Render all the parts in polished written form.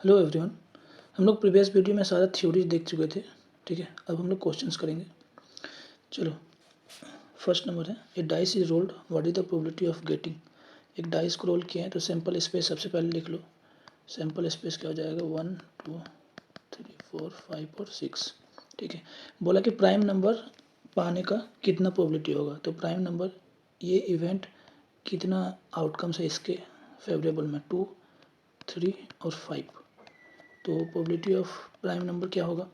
Hello everyone. हम लोग previous video में सारा थ्योरीज देख चुके थे। ठीक है, अब हम लोग क्वेश्चंस करेंगे। चलो, फर्स्ट नंबर है, a dice is rolled, what is the probability of getting. एक डाइस को रोल किया है तो सैंपल स्पेस सबसे पहले लिख लो। सैंपल स्पेस क्या हो जाएगा, 1 2 3 4 5 और 6। ठीक है, बोला कि प्राइम नंबर पाने का कितना प्रोबेबिलिटी होगा। तो प्राइम नंबर, ये इवेंट कितना आउटकम्स है इसके फेवरेबल में, 2 3 और 5। तो प्रोबेबिलिटी ऑफ प्राइम नंबर क्या होगा,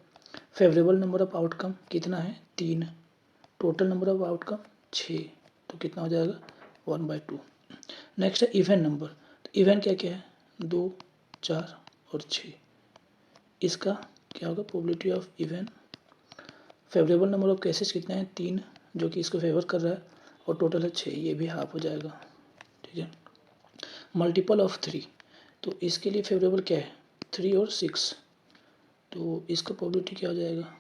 फेवरेबल नंबर ऑफ आउटकम कितना है, 3। टोटल नंबर ऑफ आउटकम 6, तो कितना हो जाएगा 1/2। नेक्स्ट है इवन नंबर। तो इवन क्या क्या है, 2 4 और 6। इसका क्या होगा, probability of even. Favourable number of cases कितने हैं, 3, जो कि इसको फेवर कर रहा है, और टोटल है 6, ये भी हाफ हो जाएगा। ठीक है, मल्टीपल ऑफ 3, तो इसके लिए फेवरेबल क्या है, 3 और 6। तो इसका प्रोबेबिलिटी क्या हो जाएगा,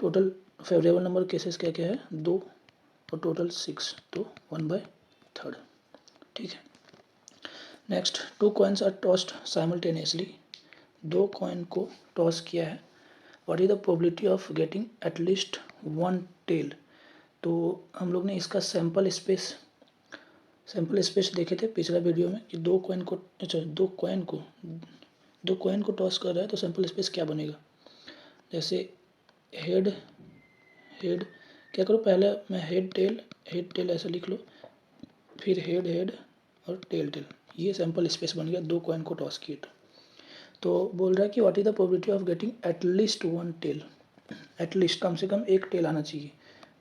टोटल फेवरेबल नंबर केसेस क्या क्या है, 2 और टोटल 6, तो 1/3। ठीक है, next, 2 coins are tossed simultaneously. 2 coin को टॉस किया है, what is the probability of getting at least 1 tail. तो हम लोग ने इसका सैंपल स्पेस देखे थे पिछला वीडियो में कि 2 कॉइन को, अच्छा 2 कॉइन को टॉस कर रहा है तो सैंपल स्पेस क्या बनेगा। जैसे हेड हेड, क्या करो, पहले मैं हेड टेल ऐसे लिख लो, फिर हेड हेड और टेल टेल, ये सैंपल स्पेस बन गया 2 कॉइन को टॉस किए तो बोल रहा है कि what is the probability of getting at least 1 tail. At least कम से कम एक टेल आना चाहिए,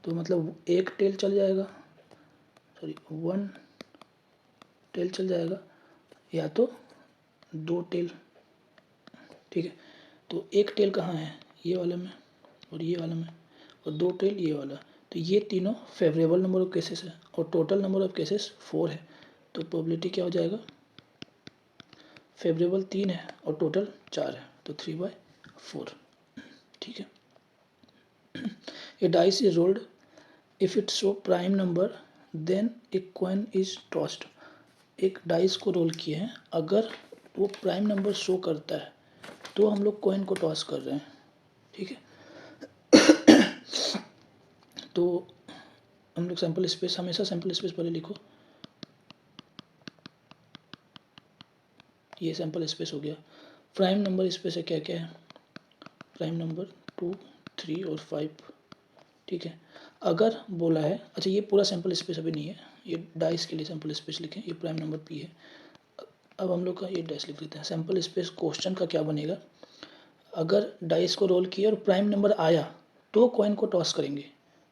तो मतलब एक टेल चल जाएगा, सॉरी 1 टेल चल जाएगा, या तो 2 टेल। ठीक है, तो एक टेल कहाँ है, ये वाले में और ये वाले में, और 2 टेल ये वाला। तो ये तीनों फेवरेबल नंबर ऑफ केसेस है, और टोटल नंबर ऑफ केसेस 4 है। तो प्रोबेबिलिटी क्या हो जाएगा, फेवरेबल 3 है और टोटल 4 है, तो 3/4। ठीक है, a dice is rolled, if it show prime number then a coin is tossed. एक डाइस को रोल किए हैं, अगर वो प्राइम नंबर शो करता है तो हम लोग कॉइन को टॉस कर रहे हैं। ठीक है, तो हम लोग सैंपल स्पेस, हमेशा सैंपल स्पेस पहले लिखो, ये सैंपल स्पेस हो गया। प्राइम नंबर स्पेस है क्या क्या है, प्राइम नंबर 2 3 और 5। ठीक है, अगर बोला है, अच्छा ये पूरा सैंपल स्पेस अभी नहीं है, ये डाइस के लिए सैंपल स्पेस लिखें, ये प्राइम नंबर पी है। अब हम लोग का ये डाइस लिख देते हैं। सैंपल स्पेस क्वेश्चन का क्या बनेगा, अगर डाइस को रोल किया और प्राइम नंबर आया तो कॉइन को टॉस करेंगे।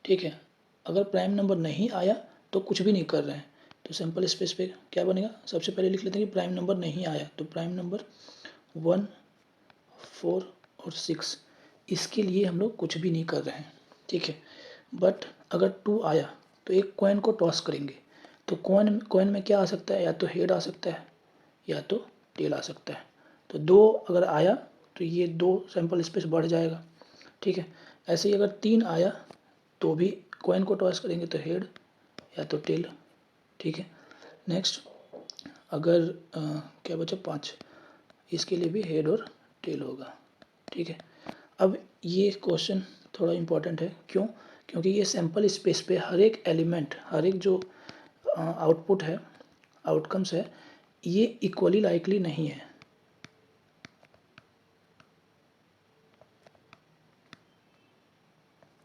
ठीक है, अगर प्राइम नंबर नहीं आया तो कुछ भी नहीं कर रहे हैं। तो सैंपल स्पेस पे क्या बनेगा, सबसे पहले लिख लेते हैं कि प्राइम नंबर नहीं आया, तो प्राइम नंबर 1 4 और 6, इसके लिए हम लोग कुछ भी नहीं कर रहे हैं। ठीक है, बट अगर 2 आया तो एक कॉइन को टॉस करेंगे। तो कॉइन में क्या आ सकता है, या तो हेड आ सकता है या तो टेल आ सकता है। तो 2 अगर आया तो ये 2 सैंपल स्पेस बढ़ जाएगा। ठीक है, ऐसे ही अगर 3 आया तो भी कॉइन को टॉस करेंगे, तो हेड या तो टेल। ठीक है, नेक्स्ट, अगर क्या बचा 5, इसके लिए भी हेड और टेल होगा। ठीक है, अब ये क्वेश्चन थोड़ा इम्पोर्टेंट है, क्यों, क्योंकि ये सैंपल स्पेस पे हर एक एलिमेंट, हर एक जो आउटपुट है, आउटकम्स है, ये इक्वली लाइकली नहीं है।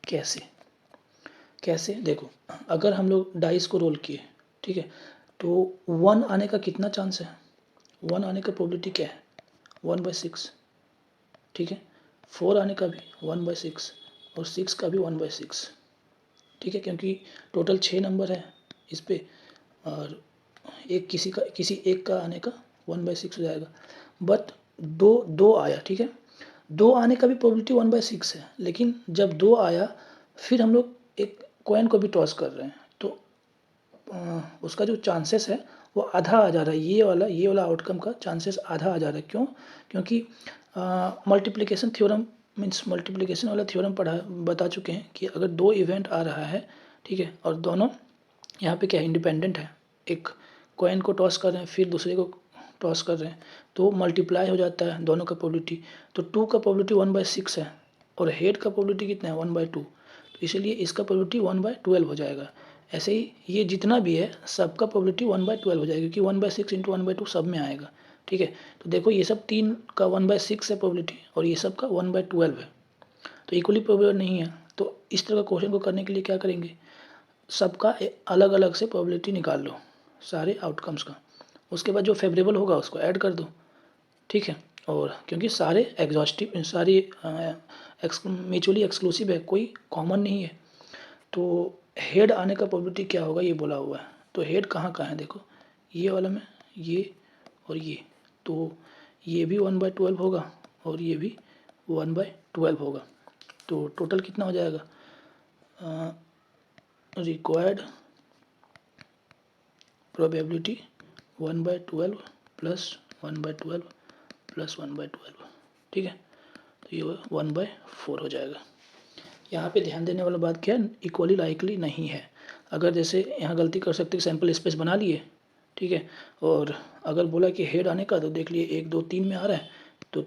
कैसे कैसे देखो, अगर हम लोग डाइस को रोल किए, ठीक है, तो 1 आने का कितना चांस है, 1 आने का प्रोबेबिलिटी क्या है, 1/6। ठीक है, 4 आने का भी 1/6 और 6 का भी 1/6। ठीक है, क्योंकि टोटल 6 नंबर है इस पे, और एक किसी एक का आने का 1/6 हो जाएगा। बट 2 आया, ठीक है, 2 आने का भी प्रोबेबिलिटी 1/6 है, लेकिन जब 2 आया फिर हम लोग एक कॉइन को भी टॉस कर रहे हैं, तो उसका जो चांसेस है वो आधा आ जा रहा है। ये वाला आउटकम का चांसेस आधा आ जा रहा है। क्यों, क्योंकि मल्टीप्लिकेशन थ्योरम मीन्स मल्टीप्लिकेशन वाला थ्योरम बता चुके हैं कि अगर 2 इवेंट आ रहा है, ठीक है, और दोनों यहाँ पे क्या है, इंडिपेंडेंट है, एक कॉइन को टॉस कर रहे हैं, फिर दूसरे को टॉस कर रहे हैं, तो मल्टीप्लाई हो जाता है दोनों का प्रोबेबिलिटी। तो 2 का प्रोबेबिलिटी 1/6 है और हेड का प्रोबेबिलिटी कितना है 1/2, तो इसलिए इसका प्रोबेबिलिटी 1/12 हो जाएगा। ऐसे ही ये जितना भी है सबका प्रोबेबिलिटी 1/12 हो जाएगा, क्योंकि 1/6 इंटू 1/2 सब में आएगा। ठीक है, तो देखो ये सब 3 का 1/6 है प्रोबेबिलिटी और ये सब का 1/12 है, तो इक्वली प्रोबेबल नहीं है। तो इस तरह का क्वेश्चन को करने के लिए क्या करेंगे, सबका अलग अलग से प्रोबेबिलिटी निकाल लो सारे आउटकम्स का, उसके बाद जो फेवरेबल होगा उसको ऐड कर दो। ठीक है, और क्योंकि सारे एग्जॉस्टिव सारी म्यूचुअली एक्सक्लूसिव है, कोई कॉमन नहीं है, तो हेड आने का प्रोबेबिलिटी क्या होगा ये बोला हुआ है। तो हेड कहाँ कहाँ है देखो, ये वाला में, ये और ये, तो ये भी 1/12 होगा और ये भी 1/12 होगा। तो टोटल कितना हो जाएगा, रिक्वायर्ड प्रोबेबिलिटी 1/12 प्लस 1/12 प्लस 1/12। ठीक है, तो ये 1/4 हो जाएगा। यहाँ पे ध्यान देने वाला बात क्या है, इक्वली लाइकली नहीं है। अगर जैसे यहाँ गलती कर सकते सैम्पल स्पेस बना लिए, ठीक है, और अगर बोला कि हेड आने का, तो देख लिए 1 2 3 में आ रहा है, तो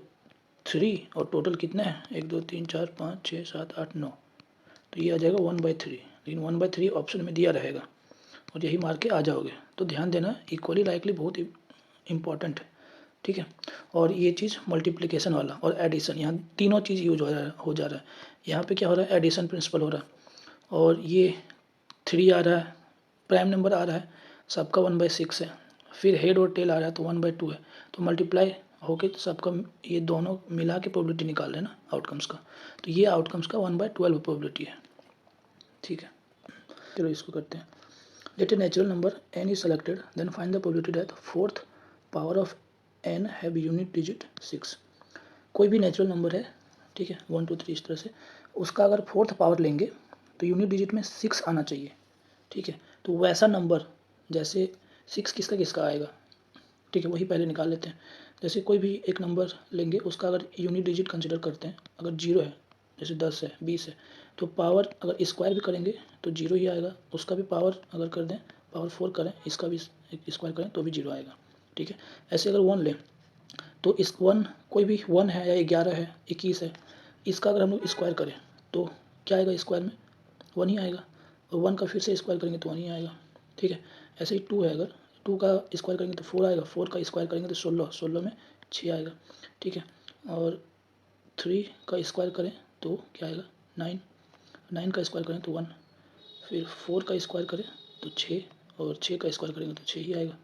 3 और टोटल कितना है 1 2 3 4 5 6 7 8 9, तो ये आ जाएगा 1/3, लेकिन 1/3 ऑप्शन में दिया रहेगा और यही मार के आ जाओगे। तो ध्यान देना इक्वली लाइकली बहुत इंपॉर्टेंट है। ठीक है, और ये चीज़ मल्टीप्लिकेशन वाला और एडिशन, यहाँ तीनों चीज़ यूज हो जा रहा है। यहाँ पे क्या हो रहा है, एडिशन प्रिंसिपल हो रहा है, और ये 3 आ रहा है, प्राइम नंबर आ रहा है, सबका 1/6 है, फिर हेड और टेल आ रहा है तो 1/2 है, तो मल्टीप्लाई होके तो सबका ये दोनों मिला के प्रोबेबिलिटी निकाल रहे हैं ना आउटकम्स का, तो ये आउटकम्स का 1/12 प्रोबेबिलिटी है। ठीक है, चलो इसको करते हैं। Let a natural number n is selected, then find the probability that fourth power of n have unit digit 6। कोई भी नेचुरल नंबर है, ठीक है, 1 2 3 इस तरह से, उसका अगर फोर्थ पावर लेंगे तो यूनिट डिजिट में 6 आना चाहिए। ठीक है, तो वैसा नंबर, जैसे 6 किसका किसका आएगा, ठीक है, वही पहले निकाल लेते हैं। जैसे कोई भी एक नंबर लेंगे, उसका अगर यूनिट डिजिट कंसिडर करते हैं, अगर 0 है, जैसे 10 है 20 है, तो पावर अगर स्क्वायर भी करेंगे तो 0 ही आएगा, उसका भी पावर अगर कर दें, पावर 4 करें, इसका भी स्क्वायर करें तो भी 0 आएगा। ठीक है, ऐसे अगर 1 लें तो इस 1 कोई भी 1 है या 11 है 21 है, इसका अगर हम लोग स्क्वायर करें तो क्या आएगा, स्क्वायर में 1 ही आएगा, और 1 का फिर से स्क्वायर करेंगे तो 1 ही आएगा। ठीक है, ऐसे ही 2 है, अगर 2 का स्क्वायर करेंगे तो 4 आएगा, 4 का स्क्वायर करेंगे तो 16, 16 में 6 आएगा। ठीक है, और 3 का स्क्वायर करें तो क्या आएगा 9, 9 का स्क्वायर करें तो 1, फिर 4 का स्क्वायर करें तो 6, और 6 का स्क्वायर करेंगे तो 6 ही आएगा,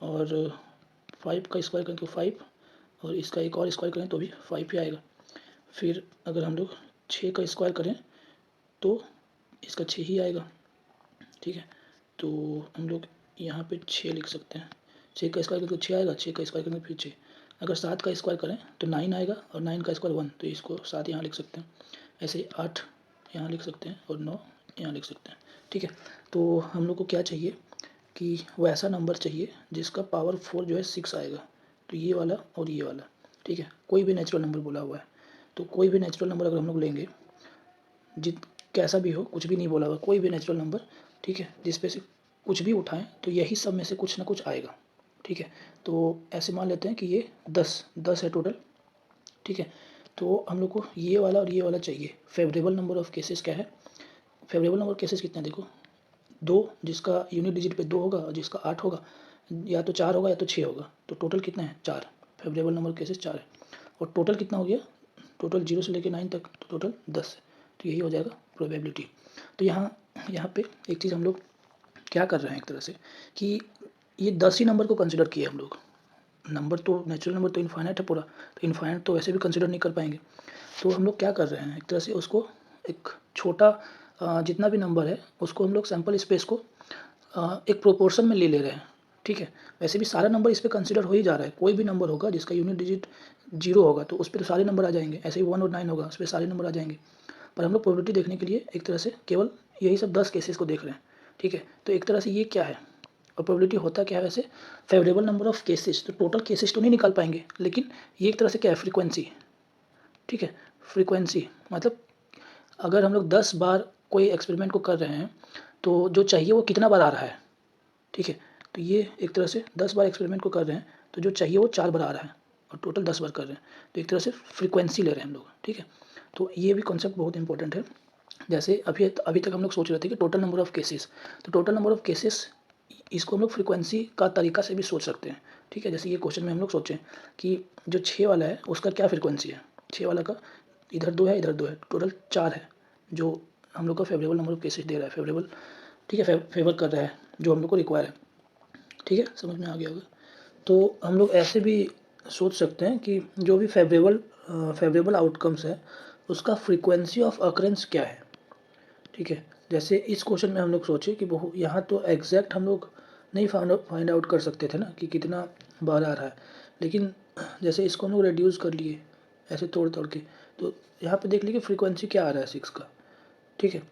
और 5 का स्क्वायर करें तो 5, और इसका एक और स्क्वायर करें तो भी 5 ही आएगा। फिर अगर हम लोग 6 का स्क्वायर करें तो इसका 6 ही आएगा। ठीक है, तो हम लोग यहाँ पे 6 लिख सकते हैं, 6 का स्क्वायर करें तो 6 आएगा, 6 का स्क्वायर करेंगे फिर 6, अगर 7 का स्क्वायर करें तो 9 आएगा, और 9 का स्क्वायर 1, तो इसको 7 यहाँ लिख सकते हैं। ऐसे ही 8 यहाँ लिख सकते हैं और 9 यहाँ लिख सकते हैं। ठीक है, तो हम लोग को क्या चाहिए कि वैसा नंबर चाहिए जिसका पावर 4 जो है 6 आएगा, तो ये वाला और ये वाला। ठीक है, कोई भी नेचुरल नंबर बोला हुआ है, तो कोई भी नेचुरल नंबर अगर हम लोग लेंगे, जित कैसा भी हो, कुछ भी नहीं बोला हुआ, कोई भी नेचुरल नंबर, ठीक है, जिस पे से कुछ भी उठाएं तो यही सब में से कुछ ना कुछ आएगा। ठीक है, तो ऐसे मान लेते हैं कि ये 10 है टोटल। ठीक है, तो हम लोग को ये वाला और ये वाला चाहिए। फेवरेबल नंबर ऑफ केसेस क्या है, फेवरेबल नंबर केसेस कितने देखो, 2 जिसका यूनिट डिजिट पे 2 होगा और जिसका 8 होगा, या तो 4 होगा या तो 6 होगा, तो टोटल कितना है 4, फेवरेबल नंबर केसेस 4 है। और टोटल कितना हो गया, टोटल 0 से लेकर 9 तक, तो टोटल 10 है, तो यही हो जाएगा प्रोबेबिलिटी। तो यहाँ पे एक चीज़ हम लोग क्या कर रहे हैं एक तरह से, कि ये 10 ही नंबर को कंसिडर किए हम लोग, नंबर तो नेचुरल नंबर तो इन्फाइनाइट है पूरा, तो इन्फाइनाइट तो वैसे भी कंसिडर नहीं कर पाएंगे, तो हम लोग क्या कर रहे हैं एक तरह से उसको एक छोटा जितना भी नंबर है उसको हम लोग सैम्पल स्पेस को एक प्रोपोर्शन में ले रहे हैं। ठीक है, वैसे भी सारा नंबर इस पर कंसिडर हो ही जा रहा है, कोई भी नंबर होगा जिसका यूनिट डिजिट 0 होगा तो उस पर तो सारे नंबर आ जाएंगे, ऐसे ही 1 और 9 होगा उस पर सारे नंबर आ जाएंगे, पर हम लोग प्रोबेबिलिटी देखने के लिए एक तरह से केवल यही सब 10 केसेस को देख रहे हैं। ठीक है, तो एक तरह से ये क्या है, और प्रोबेबिलिटी होता क्या है वैसे, फेवरेबल नंबर ऑफ केसेस, तो टोटल केसेस तो नहीं निकाल पाएंगे, लेकिन ये एक तरह से क्या है, फ्रीक्वेंसी। ठीक है, फ्रीक्वेंसी मतलब अगर हम लोग 10 बार कोई एक्सपेरिमेंट को कर रहे हैं तो जो चाहिए वो कितना बार आ रहा है। ठीक है, तो ये एक तरह से 10 बार एक्सपेरिमेंट को कर रहे हैं, तो जो चाहिए वो 4 बार आ रहा है और टोटल 10 बार कर रहे हैं, तो एक तरह से फ्रीक्वेंसी ले रहे हैं हम लोग, ठीक है। तो ये भी कॉन्सेप्ट बहुत इंपॉर्टेंट है। जैसे अभी तक हम लोग सोच रहे थे कि टोटल नंबर ऑफ़ केसेस, तो टोटल नंबर ऑफ़ केसेस इसको हम लोग फ्रीक्वेंसी का तरीका से भी सोच सकते हैं, ठीक है। जैसे ये क्वेश्चन में हम लोग सोचें कि जो 6 वाला है उसका क्या फ्रीक्वेंसी है, 6 वाला का इधर 2 है इधर 2 है, टोटल 4 है, जो हम लोग का favourable number of cases they रहा है, फेवरेबल, ठीक है, फेवर कर रहा है, जो हम लोग को रिक्वायर है, ठीक है, समझ में आ गया होगा। तो हम लोग ऐसे भी सोच सकते हैं कि जो भी फेवरेबल आउटकम्स है उसका फ्रीक्वेंसी ऑफ अकरेंस क्या है, ठीक है। जैसे इस क्वेश्चन में हम लोग सोचे कि बहु यहाँ तो एग्जैक्ट हम लोग नहीं फाइंड आउट कर सकते थे ना कि कितना बार आ रहा है, लेकिन जैसे इसको हम लोग रिड्यूस कर लिए ऐसे तोड़ तोड़ के, तो यहाँ पे देख लीजिए फ्रीक्वेंसी क्या आ रहा है 6 का, ठीक है।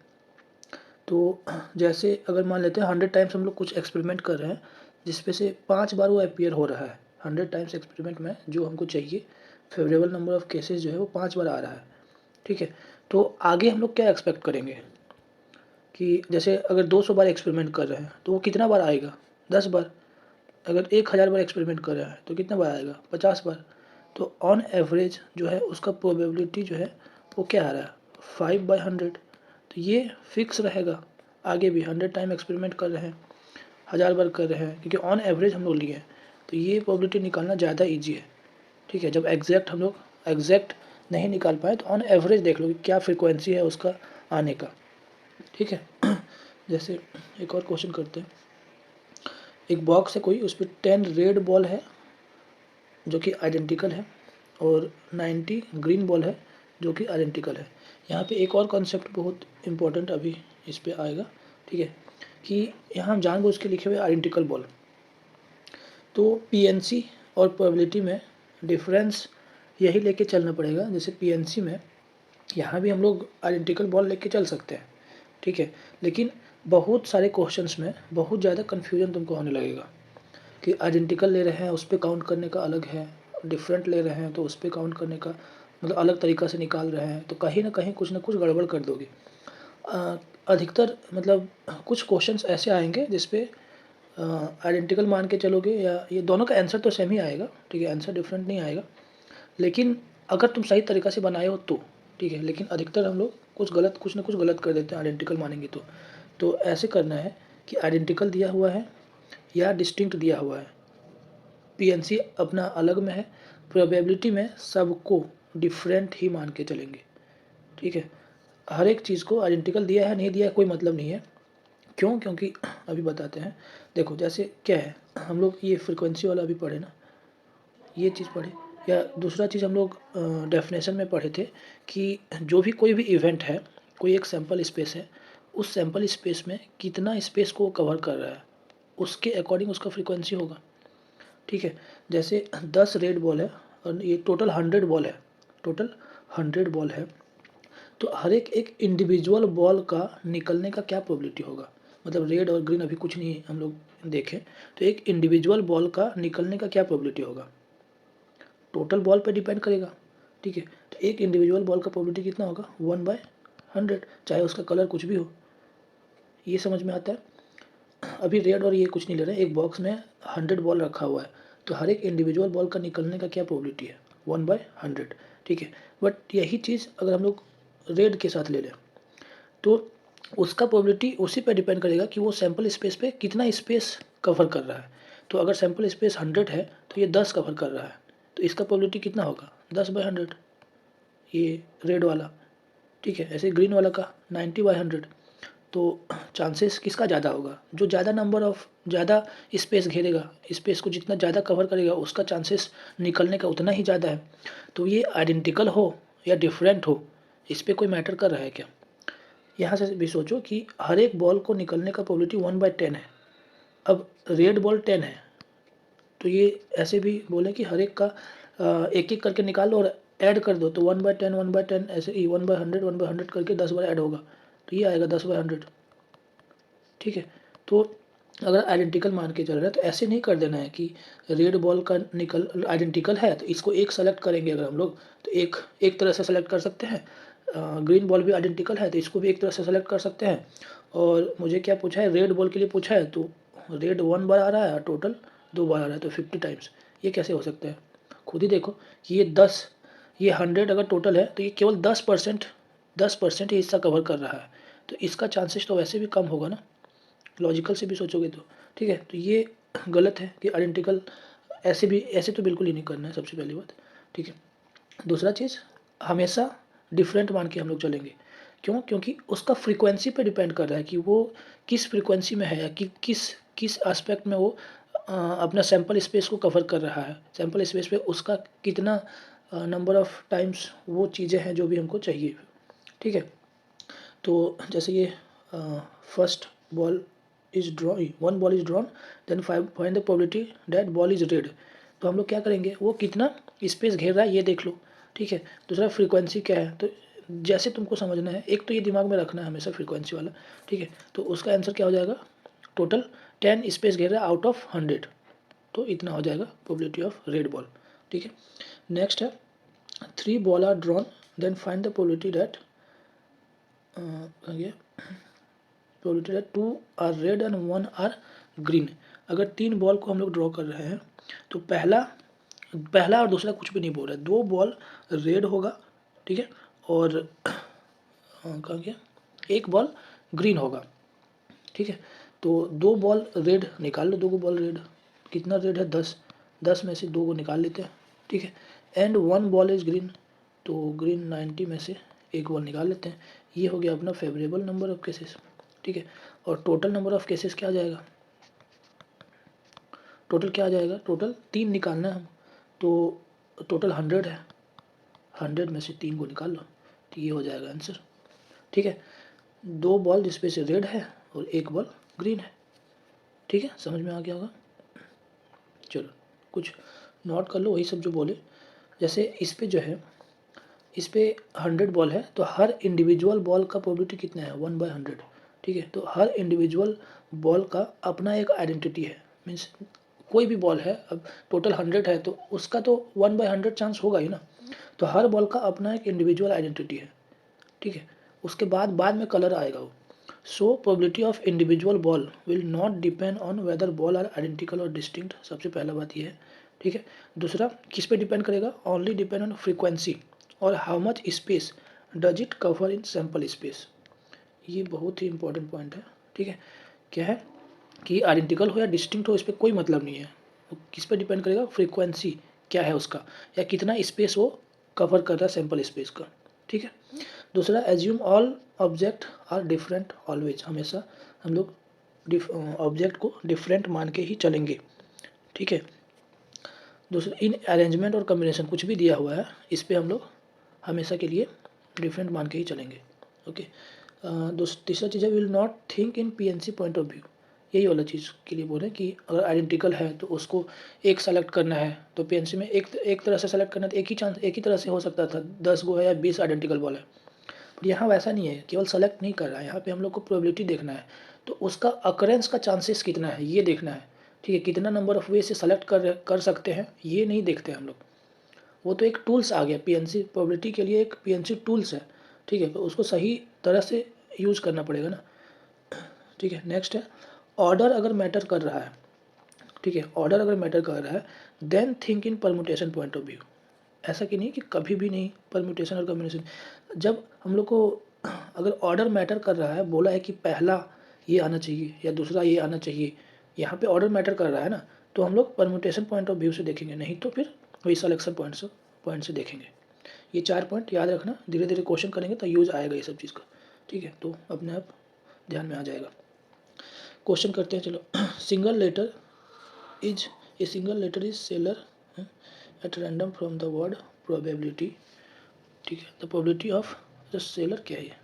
तो जैसे अगर मान लेते हैं 100 टाइम्स हम लोग कुछ एक्सपेरिमेंट कर रहे हैं जिसपे से 5 बार वो अपीयर हो रहा है, 100 टाइम्स एक्सपेरिमेंट में जो हमको चाहिए फेवरेबल नंबर ऑफ़ केसेस जो है वो 5 बार आ रहा है, ठीक है। तो आगे हम लोग क्या एक्सपेक्ट करेंगे कि जैसे अगर 200 बार एक्सपेरिमेंट कर रहे हैं तो वो कितना बार आएगा, 10 बार। अगर 1000 बार एक्सपेरिमेंट कर रहा है तो कितना बार आएगा, 50 बार। तो ऑन एवरेज जो है उसका प्रोबेबिलिटी जो है वो क्या आ रहा है, 5/100। तो ये फिक्स रहेगा, आगे भी 100 टाइम एक्सपेरिमेंट कर रहे हैं, 1000 बार कर रहे हैं, क्योंकि ऑन एवरेज हम लोग लिए हैं, तो ये प्रोबेबिलिटी निकालना ज़्यादा ईजी है, ठीक है। जब हम लोग एग्जैक्ट नहीं निकाल पाए तो ऑन एवरेज देख लो कि क्या फ्रिक्वेंसी है उसका आने का, ठीक है। जैसे एक और क्वेश्चन करते हैं, एक बॉक्स है कोई, उस पर 10 रेड बॉल है जो कि आइडेंटिकल है और 90 ग्रीन बॉल है जो कि आइडेंटिकल है। यहाँ पे एक और कॉन्सेप्ट बहुत इम्पोर्टेंट अभी इस पे आएगा, ठीक है, कि यहाँ हम जानबूझ के लिखे हुए आइडेंटिकल बॉल, तो पीएनसी और प्रोबेबिलिटी में डिफरेंस यही लेके चलना पड़ेगा। जैसे पीएनसी में यहाँ भी हम लोग आइडेंटिकल बॉल लेके चल सकते हैं, ठीक है, लेकिन बहुत सारे क्वेश्चंस में बहुत ज़्यादा कन्फ्यूजन तुमको होने लगेगा कि आइडेंटिकल ले रहे हैं उस पर काउंट करने का अलग है, डिफरेंट ले रहे हैं तो उस पर काउंट करने का मतलब अलग तरीक़ा से निकाल रहे हैं, तो कहीं ना कहीं कुछ ना कुछ गड़बड़ कर दोगे। अधिकतर मतलब कुछ क्वेश्चंस ऐसे आएंगे जिस पे आइडेंटिकल मान के चलोगे या ये दोनों का आंसर तो सेम ही आएगा, ठीक है, आंसर डिफरेंट नहीं आएगा, लेकिन अगर तुम सही तरीक़ा से बनाए हो तो ठीक है, लेकिन अधिकतर हम लोग कुछ ना कुछ गलत कर देते हैं आइडेंटिकल मानेंगे तो ऐसे करना है कि आइडेंटिकल दिया हुआ है या डिस्टिंक्ट दिया हुआ है, पीएनसी अपना अलग में है, प्रोबेबिलिटी में सबको डिफरेंट ही मान के चलेंगे, ठीक है। हर एक चीज़ को आइडेंटिकल दिया है नहीं दिया है कोई मतलब नहीं है, क्यों, क्योंकि अभी बताते हैं। देखो जैसे क्या है, हम लोग ये फ्रिक्वेंसी वाला अभी पढ़े ना, ये चीज़ पढ़े, या दूसरा चीज़ हम लोग डेफिनेशन में पढ़े थे कि जो भी कोई भी इवेंट है, कोई एक सैम्पल स्पेस है, उस सैम्पल स्पेस में कितना स्पेस को कवर कर रहा है उसके अकॉर्डिंग उसका फ्रीक्वेंसी होगा, ठीक है। जैसे 10 रेड बॉल है और ये टोटल 100 बॉल है, टोटल 100 बॉल है, तो हर एक इंडिविजुअल बॉल का निकलने का क्या प्रोबेबिलिटी होगा, मतलब रेड और ग्रीन अभी कुछ नहीं हम लोग देखें, तो एक इंडिविजुअल बॉल का निकलने का क्या प्रोबेबिलिटी होगा, टोटल बॉल पे डिपेंड करेगा, ठीक है। तो एक इंडिविजुअल बॉल का प्रोबेबिलिटी कितना होगा, 1/100, चाहे उसका कलर कुछ भी हो, ये समझ में आता है। अभी रेड और ये कुछ नहीं ले रहे, एक बॉक्स में 100 बॉल रखा हुआ है, तो हर एक इंडिविजुअल बॉल का निकलने का क्या प्रोबेबिलिटी है, 1/100, ठीक है। बट यही चीज़ अगर हम लोग रेड के साथ ले लें तो उसका प्रोबेबिलिटी उसी पे डिपेंड करेगा कि वो सैम्पल स्पेस पे कितना स्पेस कवर कर रहा है। तो अगर सैम्पल स्पेस 100 है तो ये 10 कवर कर रहा है, तो इसका प्रोबेबिलिटी कितना होगा, 10/100, ये रेड वाला, ठीक है। ऐसे ग्रीन वाला का 90/100, तो चांसेस किसका ज़्यादा होगा, जो ज़्यादा नंबर ऑफ ज़्यादा स्पेस घेरेगा, स्पेस को जितना ज़्यादा कवर करेगा उसका चांसेस निकलने का उतना ही ज़्यादा है। तो ये आइडेंटिकल हो या डिफरेंट हो, इस पर कोई मैटर कर रहा है क्या। यहाँ से भी सोचो कि हर एक बॉल को निकलने का प्रोबेबिलिटी 1/10 है, अब रेड बॉल 10 है, तो ये ऐसे भी बोले कि हर एक का एक एक करके निकाल लो और ऐड कर दो, तो 1/10 ऐसे ही 1/100 करके 10 बार ऐड होगा, तो ये आएगा 10/100, ठीक है। तो अगर आइडेंटिकल मान के चल रहे हैं तो ऐसे नहीं कर देना है कि रेड बॉल का निकल आइडेंटिकल है तो इसको एक सेलेक्ट करेंगे अगर हम लोग, तो एक तरह से सेलेक्ट कर सकते हैं, ग्रीन बॉल भी आइडेंटिकल है तो इसको भी एक तरह से सेलेक्ट कर सकते हैं, और मुझे क्या पूछा है, रेड बॉल के लिए पूछा है तो रेड 1 बार आ रहा है और टोटल 2 बार आ रहा है, तो 50 टाइम्स। ये कैसे हो सकता है? खुद ही देखो, ये 10, ये 100 अगर टोटल है तो ये केवल 10% ही हिस्सा कवर कर रहा है, तो इसका चांसेस तो वैसे भी कम होगा ना, लॉजिकल से भी सोचोगे तो। ठीक है, तो ये गलत है कि आइडेंटिकल ऐसे तो बिल्कुल ही नहीं करना है, सबसे पहली बात। ठीक है, दूसरा चीज़, हमेशा डिफरेंट मान के हम लोग चलेंगे। क्यों? क्योंकि उसका फ्रीक्वेंसी पे डिपेंड कर रहा है कि वो किस फ्रीक्वेंसी में है, या कि किस एस्पेक्ट में वो अपना सैंपल स्पेस को कवर कर रहा है। सैंपल स्पेस पे उसका कितना नंबर ऑफ टाइम्स वो चीज़ें हैं जो भी हमको चाहिए। ठीक है, तो जैसे ये first ball is draw, 1 ball is drawn, then find the probability that ball is red. तो हम लोग क्या करेंगे, वो कितना स्पेस घेर रहा है ये देख लो। ठीक है, दूसरा फ्रीक्वेंसी क्या है, तो जैसे तुमको समझना है, एक तो ये दिमाग में रखना है हमेशा फ्रीक्वेंसी वाला। ठीक है, तो उसका आंसर क्या हो जाएगा, टोटल 10 स्पेस घेर रहा है आउट ऑफ 100, तो इतना हो जाएगा प्रोबेबिलिटी ऑफ रेड बॉल। ठीक है, नेक्स्ट है 3 ball are drawn, then find the probability that probability that 2 are red and 1 are green. अगर 3 बॉल को हम लोग ड्रॉ कर रहे हैं, तो पहला और दूसरा कुछ भी नहीं बोल रहा है, 2 बॉल रेड होगा। ठीक है, और कहाँ गया, 1 बॉल ग्रीन होगा। ठीक है, तो 2 बॉल रेड निकाल लो, 2 बॉल रेड, कितना रेड है 10, 10 में से 2 को निकाल लेते हैं। ठीक है, एंड 1 बॉल इज ग्रीन, तो ग्रीन 90 में से 1 बॉल निकाल लेते हैं। ये हो गया अपना फेवरेबल नंबर ऑफ केसेस। ठीक है, और टोटल नंबर ऑफ केसेस क्या आ जाएगा, टोटल क्या आ जाएगा, टोटल 3 निकालना है हम, तो टोटल 100 है, 100 में से 3 को निकाल लो, तो ये हो जाएगा आंसर। ठीक है, 2 बॉल जिसपे से रेड है और 1 बॉल ग्रीन है। ठीक है, समझ में आ गया होगा। चलो कुछ नोट कर लो वही सब जो बोले। जैसे इस पे जो है, इस पे 100 बॉल है, तो हर इंडिविजुअल बॉल का प्रोबेबिलिटी कितना है, 1/100। ठीक है, तो हर इंडिविजुअल बॉल का अपना एक आइडेंटिटी है, मीन्स कोई भी बॉल है, अब टोटल 100 है तो उसका तो 1/100 चांस होगा ही ना, तो हर बॉल का अपना एक इंडिविजुअल आइडेंटिटी है। ठीक है, उसके बाद में कलर आएगा वो। So probability of individual ball will not depend on whether ball are identical और डिस्टिंक्ट, सबसे पहला बात ये है। ठीक है, दूसरा किस पे डिपेंड करेगा, ओनली डिपेंड ऑन फ्रीक्वेंसी और how much space does it cover in sample space. ये बहुत ही इंपॉर्टेंट पॉइंट है। ठीक है, क्या है कि आइडेंटिकल हो या डिस्टिंक्ट हो, इस पर कोई मतलब नहीं है, वो किस पे डिपेंड करेगा, फ्रीक्वेंसी क्या है उसका, या कितना स्पेस वो कवर कर रहा है सैम्पल स्पेस का। ठीक है, दूसरा assume all object are different always, हमेशा हम लोग ऑब्जेक्ट को डिफरेंट मान के ही चलेंगे। ठीक है, दूसरा इन अरेंजमेंट और कम्बिनेशन कुछ भी दिया हुआ है, इस पे हम लोग हमेशा के लिए डिफरेंट मान के ही चलेंगे। ओके, तीसरा चीज़ है will not think in PNC point of view, यही वाला चीज़ के लिए बोल रहे हैं कि अगर आइडेंटिकल है तो उसको एक सेलेक्ट करना है, तो पीएनसी में एक तरह से सेलेक्ट करना, तो एक ही तरह से हो सकता था, 10 गो है या 20 आइडेंटिकल बॉल है। पर यहाँ वैसा नहीं है, केवल सेलेक्ट नहीं कर रहा है, यहाँ पे हम लोग को प्रोबेबिलिटी देखना है, तो उसका अकरेंस का चांसेस कितना है ये देखना है। ठीक है, कितना नंबर ऑफ वे से सेलेक्ट कर सकते हैं ये नहीं देखते हम लोग, वो तो एक टूल्स आ गया, पीएनसी प्रोबेबिलिटी के लिए एक पीएनसी टूल्स है। ठीक है, तो उसको सही तरह से यूज़ करना पड़ेगा ना। ठीक है, नेक्स्ट है ऑर्डर अगर मैटर कर रहा है। ठीक है, ऑर्डर अगर मैटर कर रहा है, then think in permutation point of view, ऐसा कि नहीं कि कभी भी नहीं परम्यूटेशन और कम्बिनेशन। जब हम लोग को अगर ऑर्डर मैटर कर रहा है, बोला है कि पहला ये आना चाहिए या दूसरा ये आना चाहिए, यहाँ पे ऑर्डर मैटर कर रहा है ना, तो हम लोग परम्यूटेशन पॉइंट ऑफ व्यू से देखेंगे, नहीं तो फिर वही सिलेक्शन पॉइंट से देखेंगे। ये 4 पॉइंट याद रखना, धीरे धीरे क्वेश्चन करेंगे तो यूज़ आएगा ये सब चीज़ का। ठीक है, तो अपने आप ध्यान में आ जाएगा। क्वेश्चन करते हैं, चलो single letter is seller at random from the word probability. ठीक है, the probability of the seller क्या है,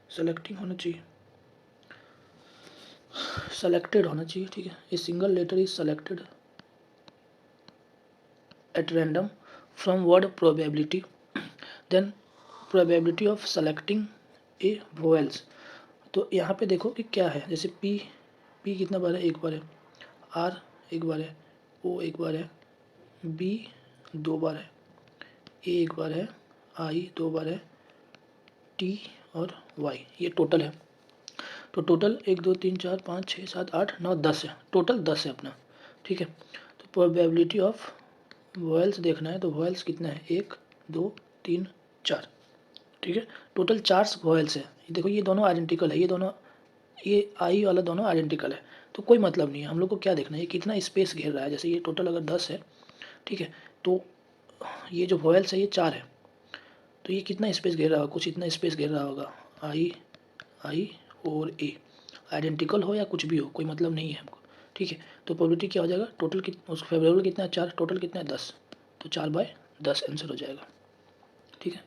सेलेक्टिंग होना चाहिए, सेलेक्टेड होना चाहिए। ठीक है, a single letter is selected at random from word probability, then probability of selecting a vowels. तो यहाँ पे देखो कि क्या है, जैसे पी कितना बार है, एक बार है, आर एक बार है, ओ एक बार है, बी 2 बार है, ए एक बार है, आई 2 बार है, टी और वाई ये टोटल है। तो टोटल 1 2 3 4 5 6 7 8 9 10 है, टोटल 10 है अपना, ठीक है। तो प्रोबेबिलिटी ऑफ वॉयल्स देखना है, तो वॉयल्स कितना है 1 2 3 4, ठीक है। टोटल 4 वॉयल्स है। देखो ये दोनों आइडेंटिकल है, ये आई वाला दोनों आइडेंटिकल है, तो कोई मतलब नहीं है। हम लोग को क्या देखना है, ये कितना स्पेस घेर रहा है। जैसे ये टोटल अगर 10 है, ठीक है, तो ये जो वॉयल्स है ये 4 है, तो ये कितना स्पेस घेर रहा होगा, कुछ इतना स्पेस घेर रहा होगा। आई और ए आइडेंटिकल हो या कुछ भी हो, कोई मतलब नहीं है हमको, ठीक है। तो प्रोबेबिलिटी क्या हो जाएगा, टोटल उसका फेवरेबल कितना है 4, टोटल कितना है 10, तो 4/10 आंसर हो जाएगा, ठीक है।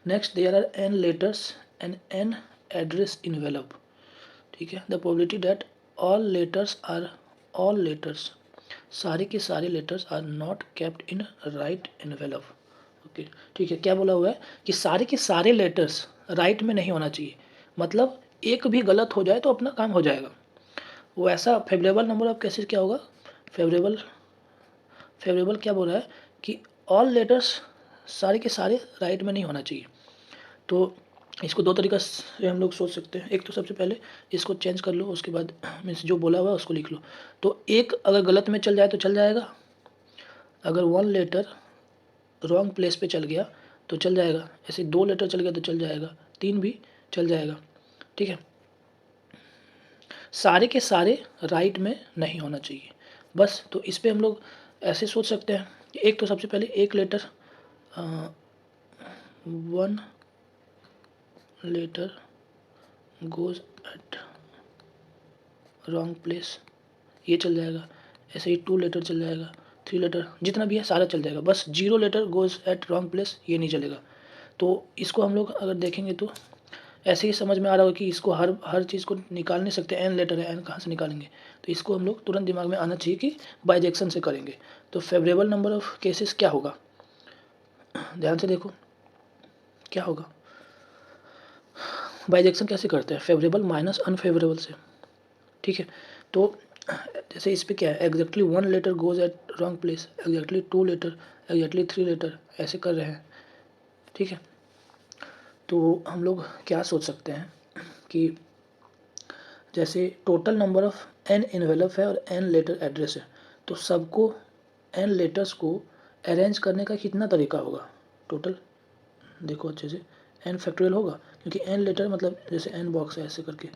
Next, there are n letters and n address envelope, ठीक है। The probability that all letters सारे के सारे letters are not kept in right envelope, okay, ठीक है। क्या बोला हुआ है कि सारे के सारे लेटर्स राइट में नहीं होना चाहिए, मतलब एक भी गलत हो जाए तो अपना काम हो जाएगा। वो ऐसा फेवरेबल नंबर ऑफ केसेस क्या होगा, फेवरेबल क्या बोल रहा है कि ऑल लेटर्स सारे के सारे राइट में नहीं होना चाहिए। तो इसको दो तरीक़ा से हम लोग सोच सकते हैं। एक तो सबसे पहले इसको चेंज कर लो, उसके बाद मीन्स जो बोला हुआ है उसको लिख लो। तो एक अगर गलत में चल जाए तो चल जाएगा, अगर 1 लेटर रॉन्ग प्लेस पे चल गया तो चल जाएगा, ऐसे 2 लेटर चल गया तो चल जाएगा, 3 भी चल जाएगा, ठीक है। सारे के सारे राइट में नहीं होना चाहिए बस। तो इस पर हम लोग ऐसे सोच सकते हैं कि एक तो सबसे पहले एक letter 1 letter goes at wrong place, ये चल जाएगा। ऐसे ही 2 लेटर चल जाएगा, 3 लेटर जितना भी है सारा चल जाएगा, बस 0 letter goes at wrong place ये नहीं चलेगा। तो इसको हम लोग अगर देखेंगे तो ऐसे ही समझ में आ रहा हो कि इसको हर चीज़ को निकाल नहीं सकते, n लेटर है, n कहाँ से निकालेंगे। तो इसको हम लोग तुरंत दिमाग में आना चाहिए कि बाइजेक्शन से करेंगे। तो फेवरेबल नंबर ऑफ केसेस क्या होगा, ध्यान से देखो क्या होगा। बाइजेक्शन कैसे करते हैं, फेवरेबल माइनस अनफेवरेबल से, ठीक है। तो जैसे इस पर क्या है, exactly 1 letter goes at wrong place, exactly 2 letter, exactly 3 letter, ऐसे कर रहे हैं, ठीक है। तो हम लोग क्या सोच सकते हैं कि जैसे total number of n envelope है और n लेटर एड्रेस है, तो सबको n लेटर्स को अरेंज करने का कितना तरीका होगा। टोटल देखो अच्छे से, n फैक्टोरियल होगा, क्योंकि n लेटर मतलब जैसे n बॉक्स है ऐसे करके,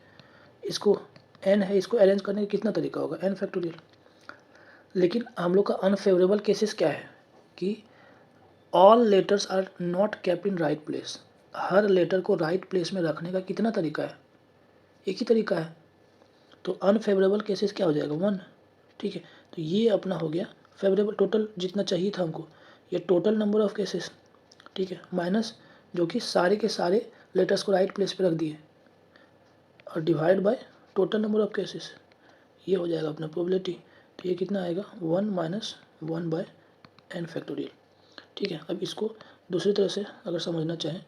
इसको n है, इसको अरेंज करने का कितना तरीका होगा, n फैक्टोरियल। लेकिन हम लोग का अनफेवरेबल केसेस क्या है कि all letters are not kept in right place, हर लेटर को राइट प्लेस में रखने का कितना तरीका है, एक ही तरीका है। तो अनफेवरेबल केसेस क्या हो जाएगा 1, ठीक है। तो ये अपना हो गया फेवरेबल, टोटल जितना चाहिए था हमको, ये टोटल नंबर ऑफ केसेस, ठीक है, माइनस जो कि सारे के सारे लेटर्स को राइट प्लेस पे रख दिए, और divide by total number of cases, ये हो जाएगा अपना प्रोबेबिलिटी। तो ये कितना आएगा 1 - 1/n फैक्टोरियल, ठीक है। अब इसको दूसरी तरह से अगर समझना चाहें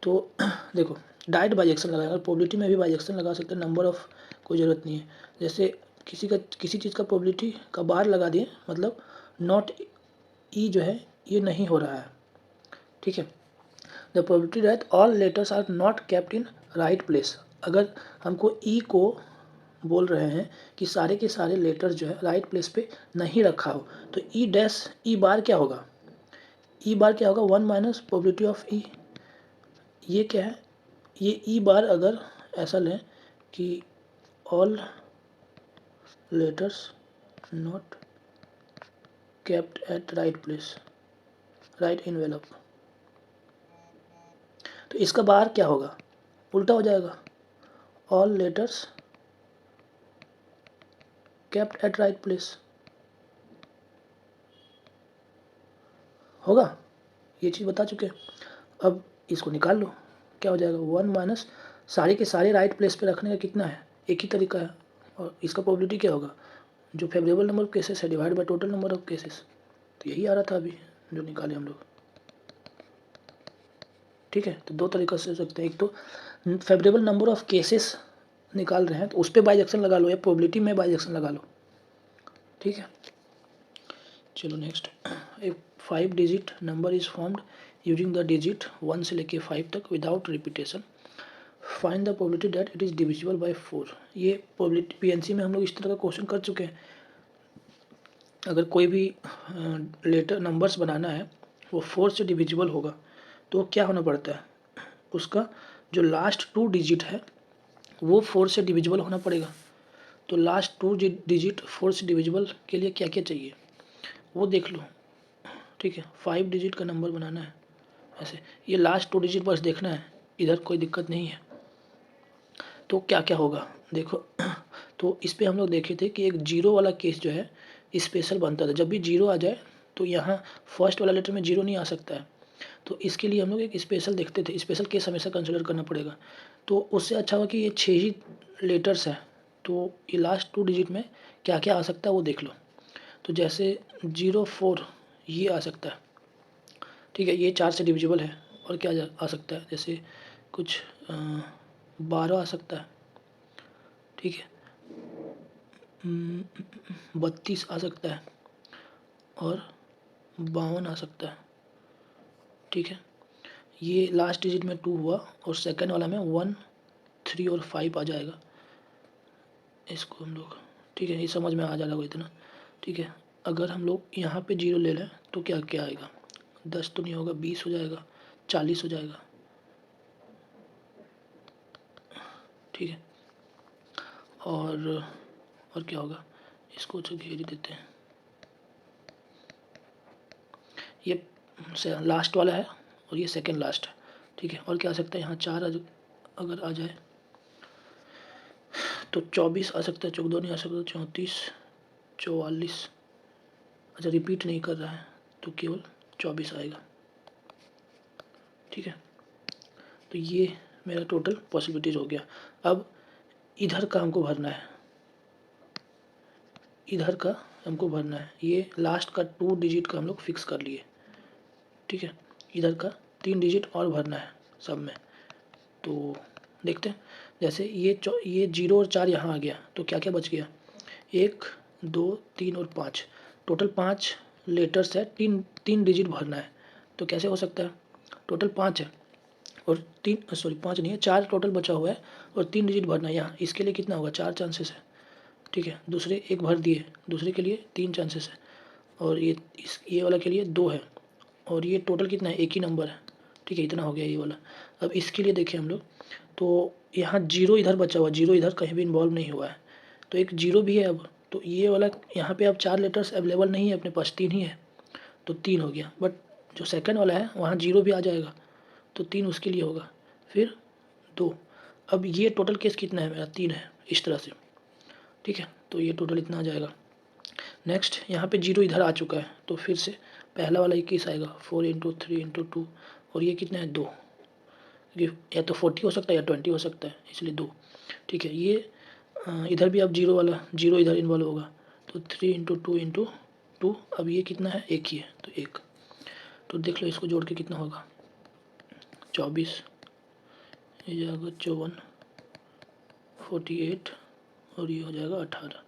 तो देखो डायरेक्ट बाइजेक्शन लगाएगा, प्रोबेबिलिटी में भी बाइजेक्शन लगा सकते हैं, नंबर ऑफ कोई ज़रूरत नहीं है। जैसे किसी चीज़ का प्रोबेबिलिटी का बार लगा दिए, मतलब नॉट ई जो है ये नहीं हो रहा है, ठीक है। The probability that all letters are not kept in right place, अगर हमको ई को बोल रहे हैं कि सारे के सारे लेटर्स जो है राइट प्लेस पे नहीं रखा हो, तो ई डैश ई बार क्या होगा, ई बार क्या होगा 1 माइनस प्रोबेबिलिटी ऑफ ई, ये क्या है, ये ई बार अगर ऐसा लें कि all letters not kept at right place, right envelope, तो इसका बार क्या होगा, उल्टा हो जाएगा, all letters kept at right place होगा। ये चीज़ बता चुके हैं, अब इसको निकाल लो, क्या हो जाएगा 1 माइनस सारे के सारे राइट प्लेस पे रखने का कितना है, एक ही तरीका है, और इसका प्रोबेबिलिटी क्या होगा, जो फेवरेबल नंबर ऑफ केसेस है divide by total number of cases, तो यही आ रहा था अभी जो निकाले हम लोग, ठीक है। तो दो तरीक़ा से सकते हैं, एक तो फेवरेबल नंबर ऑफ केसेस निकाल रहे हैं तो उस पर बाइजेक्शन लगा लो, या प्रोबेबिलिटी में बाइजेक्शन लगा लो, ठीक है। चलो नेक्स्ट, एक 5 digit number is formed using the digit 1 से लेके 5 तक without repetition, find the probability that it is divisible by 4। ये प्रोबेबिलिटी पीएनसी में हम लोग इस तरह का क्वेश्चन कर चुके हैं। अगर कोई भी लेटर नंबर्स बनाना है वो 4 से डिविजिबल होगा तो क्या होना पड़ता है, उसका जो लास्ट 2 डिजिट है वो 4 से डिविजिबल होना पड़ेगा। तो लास्ट 2 डिजिट 4 से डिविजिबल के लिए क्या क्या चाहिए वो देख लो, ठीक है। 5 डिजिट का नंबर बनाना है ऐसे, ये लास्ट 2 डिजिट बस देखना है, इधर कोई दिक्कत नहीं है। तो क्या क्या होगा देखो तो इस पे हम लोग देखे थे कि एक जीरो वाला केस जो है स्पेशल बनता था। जब भी जीरो आ जाए तो यहाँ फर्स्ट वाला लेटर में जीरो नहीं आ सकता है, तो इसके लिए हम लोग एक स्पेशल देखते थे। स्पेशल केस हमेशा कंसिडर करना पड़ेगा। तो उससे अच्छा हुआ कि ये 6 ही लेटर्स है, तो ये लास्ट 2 डिजिट में क्या क्या आ सकता है वो देख लो। तो जैसे 04 ये आ सकता है, ठीक है, ये 4 से डिविजिबल है। और क्या आ सकता है, जैसे कुछ 12 आ सकता है, ठीक है, 32 आ सकता है और 52 आ सकता है, ठीक है। ये लास्ट डिजिट में 2 हुआ और सेकंड वाला में 1, 3 और 5 आ जाएगा। इसको हम लोग, ठीक है, ये समझ में आ जाएगा वो इतना, ठीक है। अगर हम लोग यहाँ पे जीरो ले लें तो क्या क्या आएगा, 10 तो नहीं होगा, 20 हो जाएगा, 40 हो जाएगा, ठीक है। और क्या होगा, इसको तो घेर ही देते हैं। ये लास्ट वाला है और ये सेकंड लास्ट है, ठीक है। और क्या आ सकता है, यहाँ 4 अगर आ जाए तो 24 आ सकता है, 14 नहीं आ सकता, 34, 44, अच्छा रिपीट नहीं कर रहा है तो केवल 24 आएगा, ठीक है। तो ये मेरा टोटल पॉसिबिलिटीज़ हो गया। अब इधर का हमको भरना है, इधर का हमको भरना है। ये लास्ट का 2 डिजिट का हम लोग फिक्स कर लिए, ठीक है। इधर का 3 डिजिट और भरना है सब में। तो देखते हैं, जैसे ये 0 और 4 यहाँ आ गया तो क्या क्या बच गया, 1, 2, 3 और 5, टोटल 5 लेटर्स है। 3 डिजिट भरना है। तो कैसे हो सकता है, टोटल 5 है और 5 नहीं है, 4 टोटल बचा हुआ है और 3 डिजिट भरना है यहाँ। इसके लिए कितना होगा, 4 चांसेस है, ठीक है। दूसरे एक भर दिए, दूसरे के लिए 3 चांसेस है और ये वाला के लिए 2 है और ये टोटल कितना है, एक ही नंबर है, ठीक है। इतना हो गया ये वाला। अब इसके लिए देखें हम लोग, तो यहाँ 0 इधर बचा हुआ, 0 इधर कहीं भी इन्वॉल्व नहीं हुआ है, तो एक 0 भी है। अब तो ये वाला यहाँ पे अब 4 लेटर्स अवेलेबल नहीं है अपने पास, 3 ही है, तो 3 हो गया। बट जो सेकंड वाला है वहाँ 0 भी आ जाएगा तो 3 उसके लिए होगा, फिर 2। अब ये टोटल केस कितना है मेरा, 3 है, इस तरह से, ठीक है। तो ये टोटल इतना आ जाएगा। नेक्स्ट यहाँ पे 0 इधर आ चुका है तो फिर से पहला वाला 21 आएगा, 4 × 3 × 2 और ये कितना है, 2, क्योंकि या तो 40 हो सकता है या 20 हो सकता है, इसलिए 2, ठीक है। ये इधर भी अब 0 वाला 0 इधर इन्वॉल्व होगा तो 3 × 2 × 2, अब ये कितना है, एक ही है तो 1। तो देख लो इसको जोड़ के कितना होगा, 24, ये जाएगा 54, 48 और ये हो जाएगा 18,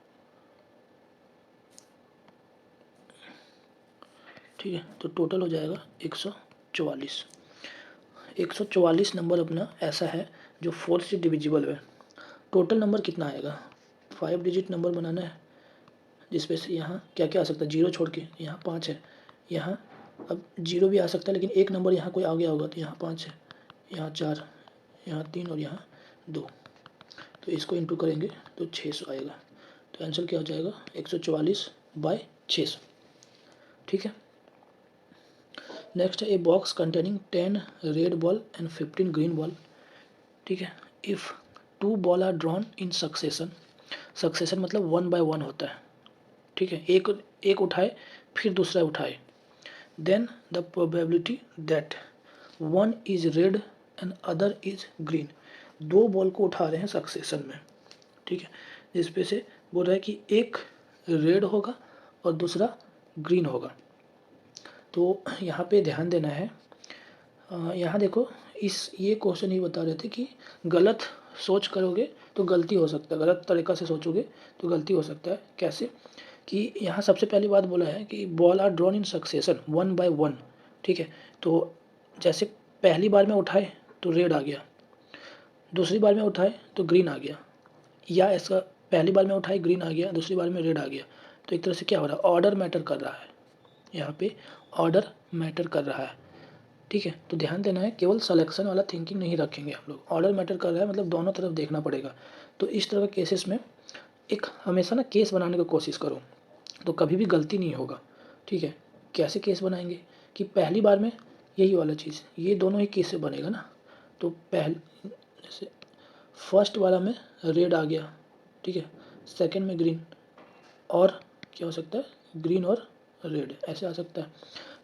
ठीक है। तो टोटल हो जाएगा 144। 144 नंबर अपना ऐसा है जो 4 से डिविजिबल है। टोटल नंबर कितना आएगा, 5 डिजिट नंबर बनाना है जिसपे से यहाँ क्या क्या आ सकता है, 0 छोड़ के यहाँ 5 है, यहाँ अब 0 भी आ सकता है लेकिन एक नंबर यहाँ कोई आ गया होगा तो यहाँ 5 है, यहाँ 4, यहाँ 3 और यहाँ 2। तो इसको इंटू करेंगे तो 600 आएगा। तो आंसर क्या हो जाएगा, 144/600, ठीक है। नेक्स्ट है a box containing 10 red ball and 15 green ball, ठीक है। If 2 ball are drawn in succession, succession मतलब 1 by 1 होता है, ठीक है। एक उठाए फिर दूसरा उठाए, then the probability that 1 is red and other is green. 2 ball को उठा रहे हैं सक्सेशन में, ठीक है, जिसपे से बोल रहा है कि एक रेड होगा और दूसरा ग्रीन होगा। तो यहाँ पे ध्यान देना है, यहाँ देखो ये क्वेश्चन ये बता रहे थे कि गलत सोच करोगे तो गलती हो सकता है, गलत तरीक़ा से सोचोगे तो गलती हो सकता है। कैसे कि यहाँ सबसे पहली बात बोला है कि ball are drawn in succession 1 by 1, ठीक है। तो जैसे पहली बार में उठाए तो रेड आ गया, दूसरी बार में उठाए तो ग्रीन आ गया, या इसका पहली बार में उठाए ग्रीन आ गया, दूसरी बार में रेड आ गया। तो एक तरह से क्या हो रहा है, ऑर्डर मैटर कर रहा है, यहाँ पे ऑर्डर मैटर कर रहा है। ठीक है, तो ध्यान देना है, केवल सिलेक्शन वाला थिंकिंग नहीं रखेंगे हम लोग, ऑर्डर मैटर कर रहा है मतलब दोनों तरफ देखना पड़ेगा। तो इस तरह के केसेस में एक हमेशा ना केस बनाने की कोशिश करो, तो कभी भी गलती नहीं होगा। ठीक है, कैसे केस बनाएंगे कि पहली बार में यही वाला चीज़, ये दोनों ही केस से बनेगा ना। तो जैसे फर्स्ट वाला में रेड आ गया, ठीक है, सेकंड में ग्रीन, और क्या हो सकता है, ग्रीन और रेड ऐसे आ सकता है।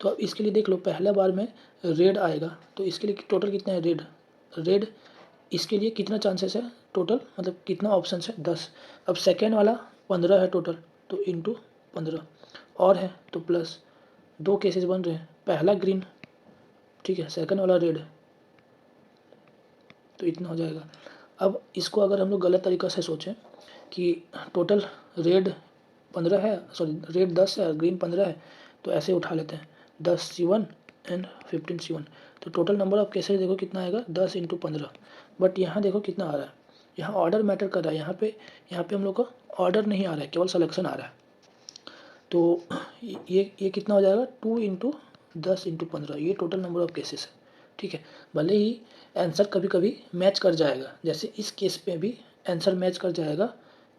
तो अब इसके लिए देख लो, पहला बार में रेड आएगा तो इसके लिए टोटल कितना है, रेड इसके लिए कितना चांसेस है टोटल, मतलब कितना ऑप्शन है, 10। अब सेकेंड वाला 15 है टोटल, तो इंटू 15 और है तो प्लस, दो केसेस बन रहे हैं, पहला ग्रीन, ठीक है, सेकंड वाला रेड, तो इतना हो जाएगा। अब इसको अगर हम लोग गलत तरीक़ा से सोचें कि टोटल रेड 15 है, सॉरी रेड 10 है और ग्रीन 15 है, तो ऐसे उठा लेते हैं 10 C1 एंड 15 C1, तो टोटल नंबर ऑफ केसेस देखो कितना आएगा, 10 × 15। बट यहाँ देखो कितना आ रहा है, यहाँ ऑर्डर मैटर कर रहा है, यहाँ पे हम लोग को ऑर्डर नहीं आ रहा है, केवल सिलेक्शन आ रहा है। तो ये कितना हो जाएगा, 2 × 10 × 15, ये टोटल नंबर ऑफ केसेस है। ठीक है, भले ही आंसर कभी कभी मैच कर जाएगा, जैसे इस केस पे भी आंसर मैच कर जाएगा,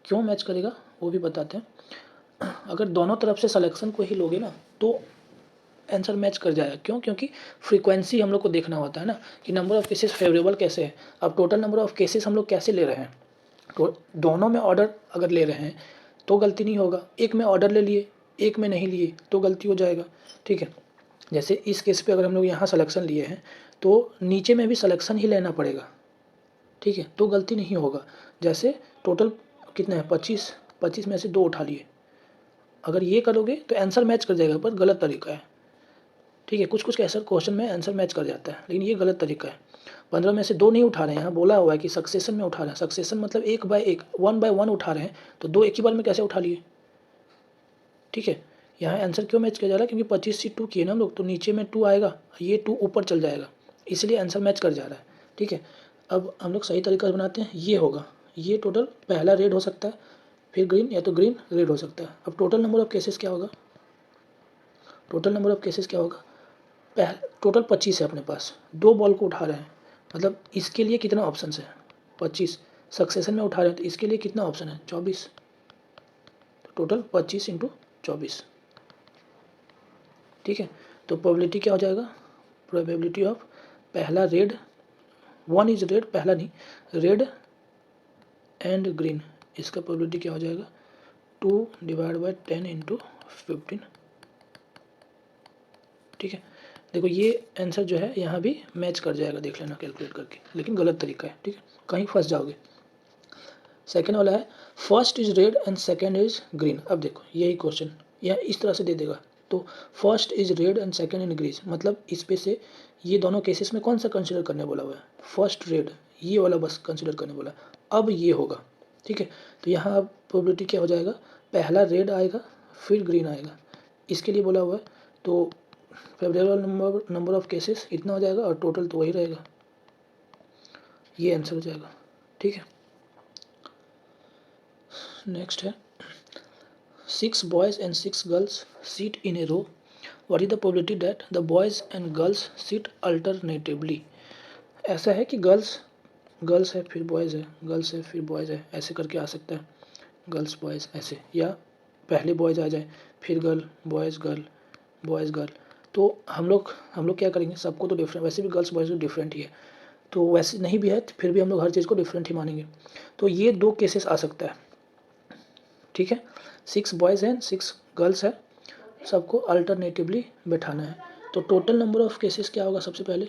क्यों मैच करेगा वो भी बताते हैं। अगर दोनों तरफ से सिलेक्शन को ही लोगे ना तो आंसर मैच कर जाएगा, क्यों, क्योंकि फ्रीक्वेंसी हम लोग को देखना होता है ना कि नंबर ऑफ केसेस फेवरेबल कैसे है। अब टोटल नंबर ऑफ केसेस हम लोग कैसे ले रहे हैं, तो दोनों में ऑर्डर अगर ले रहे हैं तो गलती नहीं होगा, एक में ऑर्डर ले लिए एक में नहीं लिए तो गलती हो जाएगा। ठीक है, जैसे इस केस पे अगर हम लोग यहाँ सिलेक्शन लिए हैं तो नीचे में भी सिलेक्शन ही लेना पड़ेगा। ठीक है, तो गलती नहीं होगा। जैसे टोटल कितने हैं, 25 में से 2 उठा लिए, अगर ये करोगे तो आंसर मैच कर जाएगा, पर गलत तरीका है। ठीक है, कुछ कुछ ऐसा क्वेश्चन में आंसर मैच कर जाता है, लेकिन ये गलत तरीका है। 15 में से 2 नहीं उठा रहे हैं, यहाँ बोला हुआ है कि सक्सेशन में उठा रहे हैं, सक्सेशन मतलब 1 बाय 1, 1 बाय 1 उठा रहे हैं, तो 2 एक ही बार में कैसे उठा लिए। ठीक है, यहाँ आंसर क्यों मैच किया जा रहा है, क्योंकि 25 से 2 किए ना हम लोग, तो नीचे में 2 आएगा, ये 2 ऊपर चल जाएगा, इसलिए आंसर मैच कर जा रहा है। ठीक है, अब हम लोग सही तरीका से बनाते हैं, ये होगा, ये टोटल पहला रेड हो सकता है, फिर ग्रीन, या तो ग्रीन रेड हो सकता है। अब टोटल नंबर ऑफ केसेस क्या होगा, टोटल नंबर ऑफ केसेस क्या होगा, टोटल 25 है अपने पास, 2 बॉल को उठा रहे हैं, मतलब इसके लिए कितना ऑप्शन है, 25, सक्सेशन में उठा रहे हैं तो इसके लिए कितना ऑप्शन है, 24, तो टोटल 25 × 24। ठीक है, तो प्रोबेबिलिटी क्या हो जाएगा, प्रोबेबिलिटी ऑफ पहला रेड, 1 इज रेड, पहला नहीं, रेड एंड ग्रीन, इसका प्रोबेबिलिटी क्या हो जाएगा, 2 / 10 × 15। ठीक है, देखो ये आंसर जो है यहाँ भी मैच कर जाएगा, देख लेना कैलकुलेट करके, लेकिन गलत तरीका है। ठीक है, कहीं फंस जाओगे। सेकेंड वाला है first is red and second is green. अब देखो यही क्वेश्चन यह इस तरह से दे देगा, तो first is red and second in green, मतलब इस पे से ये दोनों केसेस में कौन सा कंसिडर करने बोला हुआ है, फर्स्ट रेड, ये वाला बस कंसिडर करने बोला। अब ये होगा, ठीक है, तो यहाँ अब प्रोबेबिलिटी क्या हो जाएगा, पहला रेड आएगा फिर ग्रीन आएगा, इसके लिए बोला हुआ है, तो फेवरेबल नंबर ऑफ केसेस इतना हो जाएगा और टोटल तो वही रहेगा, ये आंसर हो जाएगा। ठीक है, नेक्स्ट है 6 boys and 6 girls sit in a row. What is the probability that the boys and girls sit alternatively? ऐसा है कि गर्ल्स है फिर बॉयज़ है, गर्ल्स है फिर बॉयज़ है, ऐसे करके आ सकता है, गर्ल्स बॉयज़ ऐसे, या पहले बॉयज़ आ जाए फिर बॉयज़ गर्ल। तो हम लोग क्या करेंगे, सबको तो डिफरेंट, वैसे भी गर्ल्स बॉयज़ तो डिफरेंट ही है, तो वैसे नहीं भी है तो फिर भी हम लोग हर चीज़ को डिफरेंट ही मानेंगे। तो ये 2 केसेस आ सकता है। ठीक है, 6 बॉयज़ हैं 6 गर्ल्स है, सबको अल्टरनेटिवली बैठाना है, तो टोटल नंबर ऑफ केसेस क्या होगा, सबसे पहले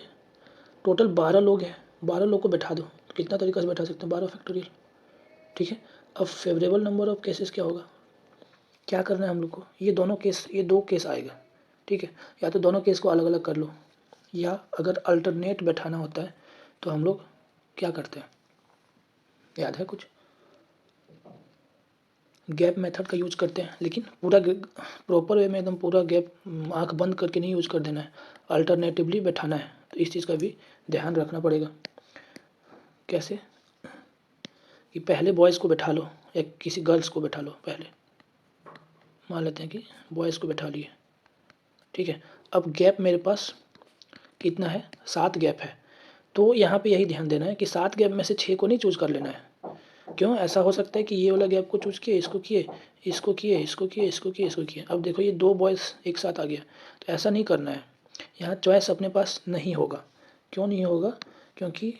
टोटल 12 लोग हैं, 12 लोग को बैठा दो, तो कितना तरीका से बैठा सकते हैं, 12 फैक्टोरियल। ठीक है, अब फेवरेबल नंबर ऑफ केसेस क्या होगा, क्या करना है हम लोग को, ये 2 केस आएगा। ठीक है, या तो दोनों केस को अलग अलग कर लो, या अगर अल्टरनेट बैठाना होता है तो हम लोग क्या करते हैं, याद है कुछ, गैप मेथड का यूज करते हैं, लेकिन पूरा प्रॉपर वे में एकदम पूरा गैप आंख बंद करके नहीं यूज कर देना है, अल्टरनेटिवली बैठाना है, तो इस चीज़ का भी ध्यान रखना पड़ेगा। कैसे कि पहले बॉयज़ को बैठा लो या किसी गर्ल्स को बैठा लो, पहले मान लेते हैं कि बॉयज़ को बैठा लिए, ठीक है। अब गैप मेरे पास कितना है, 7 गैप है। तो यहाँ पे यही ध्यान देना है कि 7 गैप में से 6 को नहीं चूज़ कर लेना है। क्यों? ऐसा हो सकता है कि ये वाला गैप को चूज़ किए, इसको किए, इसको किए, इसको किए, इसको किए, इसको किए। अब देखो ये 2 बॉयज़ एक साथ आ गया, तो ऐसा नहीं करना है। यहाँ चॉइस अपने पास नहीं होगा। क्यों नहीं होगा? क्योंकि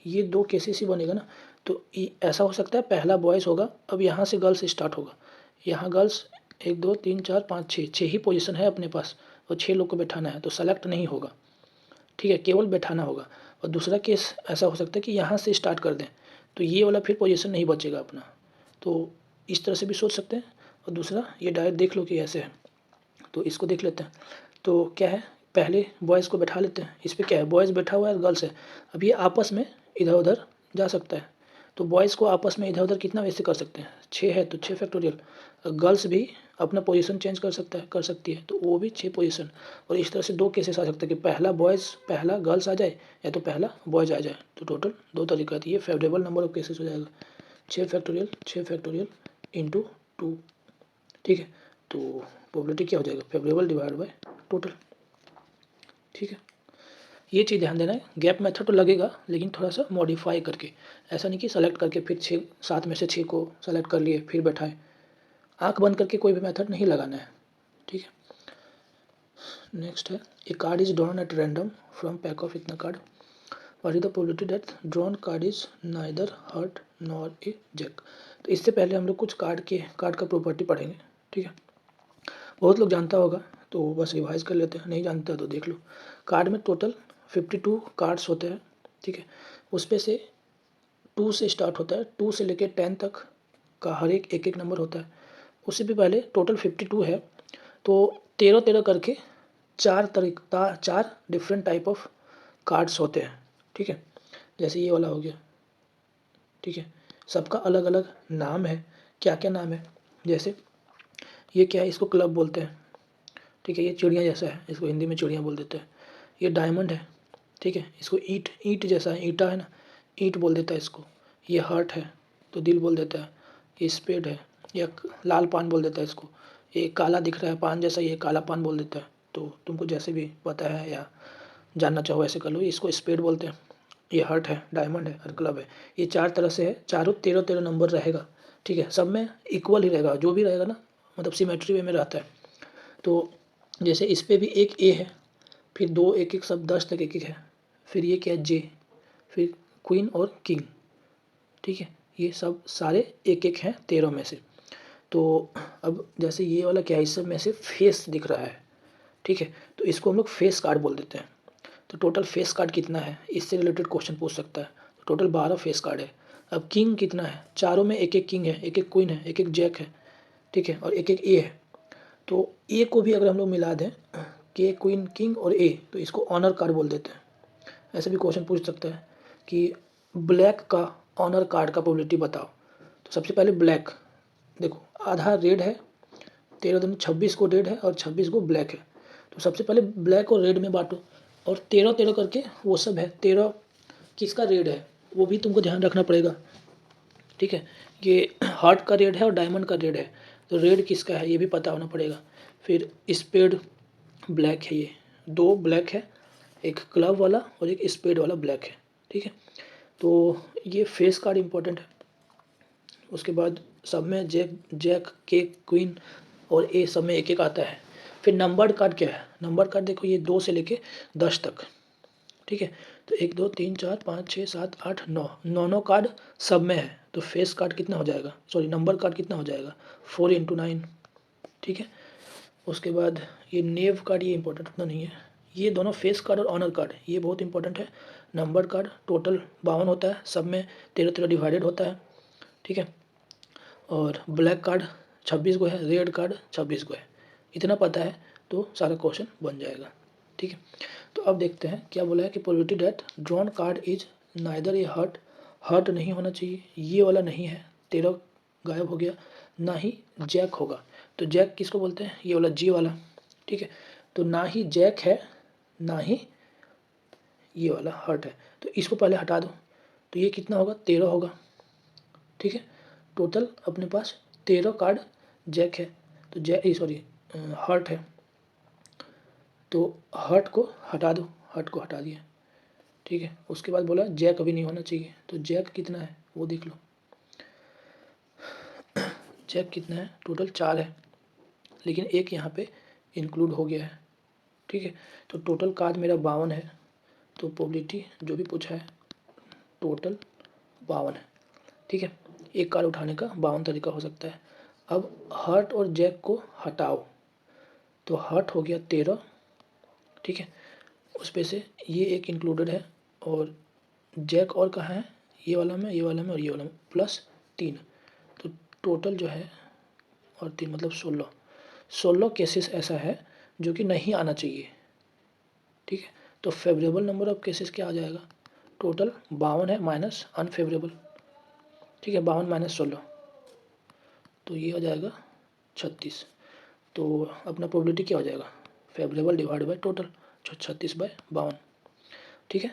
ये 2 केसेस ही बनेगा ना। तो ऐसा हो सकता है पहला बॉयज़ होगा, अब यहाँ से गर्ल्स स्टार्ट होगा। यहाँ गर्ल्स 1 2 3 4 5 6 ही पोजीशन है अपने पास और 6 लोग को बैठाना है, तो सेलेक्ट नहीं होगा, ठीक है, केवल बैठाना होगा। और दूसरा केस ऐसा हो सकता है कि यहाँ से स्टार्ट कर दें, तो ये वाला फिर पोजीशन नहीं बचेगा अपना। तो इस तरह से भी सोच सकते हैं। और दूसरा ये डायरेक्ट देख लो कि ऐसे है, तो इसको देख लेते हैं। तो क्या है, पहले बॉयज़ को बैठा लेते हैं। इस पर क्या है, बॉयज़ बैठा हुआ है, गर्ल्स है। अब ये आपस में इधर उधर जा सकता है, तो बॉयज़ को आपस में इधर उधर कितना वैसे कर सकते हैं, 6 है तो 6 फैक्टोरियल। गर्ल्स भी अपना पोजीशन चेंज कर सकती है, तो वो भी 6 पोजीशन। और इस तरह से 2 केसेस आ सकते हैं कि पहला बॉयज़ पहला गर्ल्स आ जाए या तो पहला बॉयज़ आ जाए। तो टोटल 2 तरीका है। ये फेवरेबल नंबर ऑफ केसेस हो जाएगा 6 फैक्टोरियल इंटू 2, ठीक है। तो प्रोबेबिलिटी क्या हो जाएगा, फेवरेबल डिवाइड बाय टोटल, ठीक है। ये चीज़ ध्यान देना है। गैप मेथड तो लगेगा लेकिन थोड़ा सा मॉडिफाई करके, ऐसा नहीं कि सेलेक्ट करके फिर 7 में से 6 को सेलेक्ट कर लिए फिर बैठाएं। आंख बंद करके कोई भी मेथड नहीं लगाना है, ठीक है। नेक्स्ट है, a card is drawn at random from pack of इतना card, what is the probability that drawn card is neither heart nor a jack. तो इससे पहले हम लोग कुछ कार्ड का प्रॉपर्टी पढ़ेंगे, ठीक है। बहुत लोग जानता होगा तो बस रिवाइज कर लेते हैं, नहीं जानता तो देख लो। कार्ड में टोटल 52 कार्ड्स होते हैं, ठीक है। उसपे से 2 से स्टार्ट होता है, 2 से लेकर 10 तक का हर एक एक नंबर होता है। उससे भी पहले टोटल 52 है, तो 13 करके 4 डिफरेंट टाइप ऑफ कार्ड्स होते हैं, ठीक है। जैसे ये वाला हो गया, ठीक है। सबका अलग अलग नाम है। क्या क्या नाम है, जैसे ये क्या है, इसको क्लब बोलते हैं, ठीक है। ये चिड़िया जैसा है, इसको हिंदी में चिड़िया बोल देते हैं। ये डायमंड है, ठीक है। इसको ईंट जैसा है, ईंटा है ना, ईंट बोल देता है इसको। ये हार्ट है तो दिल बोल देता है। ये स्पेड है, या लाल पान बोल देता है इसको। ये काला दिख रहा है पान जैसा, ये काला पान बोल देता है। तो तुमको जैसे भी पता है या जानना चाहो ऐसे कर लो। इसको स्पेड बोलते हैं। ये हार्ट है, डायमंड है और क्लब है। ये 4 तरह से है, चारों 13 नंबर रहेगा, ठीक है। सब में इक्वल ही रहेगा, जो भी रहेगा ना, मतलब सिमेट्री वे में रहता है। तो जैसे इस पर भी एक ए है, फिर 2 एक एक सब 10 तक एक एक है। फिर ये क्या है, जे, फिर क्वीन और किंग, ठीक है। ये सब सारे एक एक हैं 13 में से। तो अब जैसे ये वाला क्या है, इस सब में से फेस दिख रहा है, ठीक है। तो इसको हम लोग फेस कार्ड बोल देते हैं। तो टोटल फेस कार्ड कितना है, इससे रिलेटेड क्वेश्चन पूछ सकता है। तो टोटल 12 फेस कार्ड है। अब किंग कितना है, चारों में एक एक किंग है, एक एक क्वीन है, एक एक जैक है, ठीक है, और एक एक ए है। तो ए को भी अगर हम लोग मिला दें, के, क्वीन, किंग और ए, तो इसको ऑनर कार्ड बोल देते हैं। ऐसे भी क्वेश्चन पूछ सकता है कि ब्लैक का ऑनर कार्ड का प्रोबेबिलिटी बताओ। तो सबसे पहले ब्लैक, देखो आधा रेड है, 13 दिन 26 को रेड है और 26 को ब्लैक है। तो सबसे पहले ब्लैक और रेड में बांटो, और 13 करके वो सब है। 13 किसका रेड है वो भी तुमको ध्यान रखना पड़ेगा, ठीक है। ये हार्ट का रेड है और डायमंड का रेड है, तो रेड किसका है ये भी पता होना पड़ेगा। फिर स्पेड ब्लैक है, ये 2 ब्लैक है, एक क्लब वाला और एक स्पेड वाला ब्लैक है, ठीक है। तो ये फेस कार्ड इम्पोर्टेंट है। उसके बाद सब में जैक के क्वीन और ए सब में एक एक आता है। फिर नंबर्ड कार्ड क्या है, नंबर कार्ड देखो ये 2 से लेके 10 तक, ठीक है। तो 1 2 3 4 5 6 7 8 9, 9 कार्ड सब में है। तो फेस कार्ड कितना हो जाएगा, सॉरी नंबर कार्ड कितना हो जाएगा, 4 × 9, ठीक है। उसके बाद ये नेव कार्ड, ये इंपॉर्टेंट उतना नहीं है। ये दोनों फेस कार्ड और ऑनर कार्ड ये बहुत इंपॉर्टेंट है। नंबर कार्ड टोटल 52 होता है, सब में 13 डिवाइडेड होता है, ठीक है। और ब्लैक कार्ड 26 को है, रेड कार्ड 26 को है। इतना पता है तो सारा क्वेश्चन बन जाएगा, ठीक है। तो अब देखते हैं क्या बोला है कि probability that drawn card is neither a heart नहीं होना चाहिए, ये वाला नहीं है, 13 गायब हो गया। ना ही जैक होगा, तो जैक किसको बोलते हैं, ये वाला जी वाला, ठीक है। तो ना ही जैक है, ना ही ये वाला हर्ट है, तो इसको पहले हटा दो। तो ये कितना होगा, 13 होगा, ठीक है। टोटल अपने पास 13 कार्ड जैक है, तो हर्ट है, तो हर्ट को हटा दो, हर्ट को हटा दिया, ठीक है। उसके बाद बोला जैक अभी नहीं होना चाहिए, तो जैक कितना है वो देख लो। जैक कितना है, टोटल 4 है, लेकिन एक यहाँ पे इंक्लूड हो गया है, ठीक है। तो टोटल कार्ड मेरा 52 है, तो प्रोबेबिलिटी जो भी पूछा है टोटल 52 है, ठीक है। एक कार्ड उठाने का 52 तरीका हो सकता है। अब हर्ट और जैक को हटाओ, तो हर्ट हो गया 13, ठीक है। उस पे से ये एक इंक्लूडेड है, और जैक और कहाँ है, ये वाला में, ये वाला में और ये वाला में, +3, तो टोटल जो है और 3 मतलब 16 केसेस ऐसा है जो कि नहीं आना चाहिए, ठीक है। तो फेवरेबल नंबर ऑफ केसेस क्या आ जाएगा, टोटल 52 है माइनस अनफेवरेबल, ठीक है, 52 माइनस 16, तो ये हो जाएगा 36। तो अपना प्रोबेबिलिटी क्या हो जाएगा, फेवरेबल डिवाइड बाय टोटल, 36/52, ठीक है।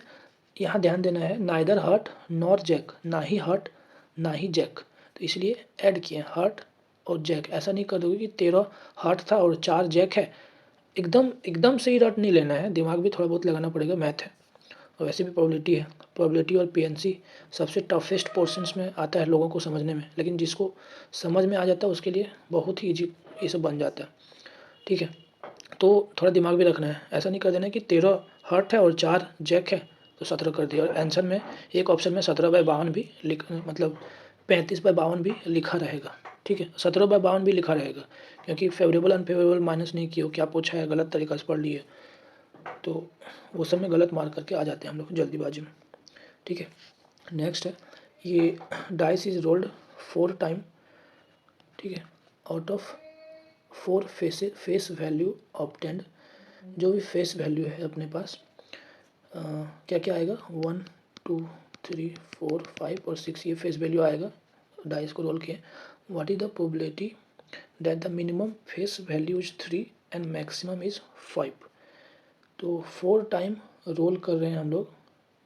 यहाँ ध्यान देना है, नाइदर हर्ट नॉर जैक, ना ही हर्ट ना ही जैक, तो इसलिए ऐड किए हर्ट और जैक। ऐसा नहीं कर दोगे कि 13 हर्ट था और 4 जैक है, एकदम एकदम से ही रट नहीं लेना है, दिमाग भी थोड़ा बहुत लगाना पड़ेगा, मैथ है। और वैसे भी प्रोबेबिलिटी है, प्रोबेबिलिटी और पीएनसी सबसे टफेस्ट पोर्शंस में आता है लोगों को समझने में, लेकिन जिसको समझ में आ जाता है उसके लिए बहुत ही ईजी ये सब बन जाता है, ठीक है। तो थोड़ा दिमाग भी रखना है, ऐसा नहीं कर देना कि 13 हर्ट है और 4 जैक है तो 17 कर दिया, और आंसर में एक ऑप्शन में 17/52 भी मतलब 35/52 भी लिखा रहेगा, ठीक है, 17/52 भी लिखा रहेगा, क्योंकि फेवरेबल अनफेवरेबल माइनस नहीं किया, क्या पूछा है गलत तरीका से पढ़ लिए, तो वो सब में गलत मार्क करके आ जाते हैं हम लोग जल्दीबाजी में, ठीक है। नेक्स्ट है, ये डाइस इज रोल्ड 4 टाइम, ठीक है, out of 4 face value obtained, जो भी फेस वैल्यू है अपने पास क्या क्या आएगा, 1 2 3 4 5 और 6 ये फेस वैल्यू आएगा, डाइस को रोल किए। What is the probability that the minimum face value is 3 and maximum is 5, तो 4 टाइम रोल कर रहे हैं हम लोग,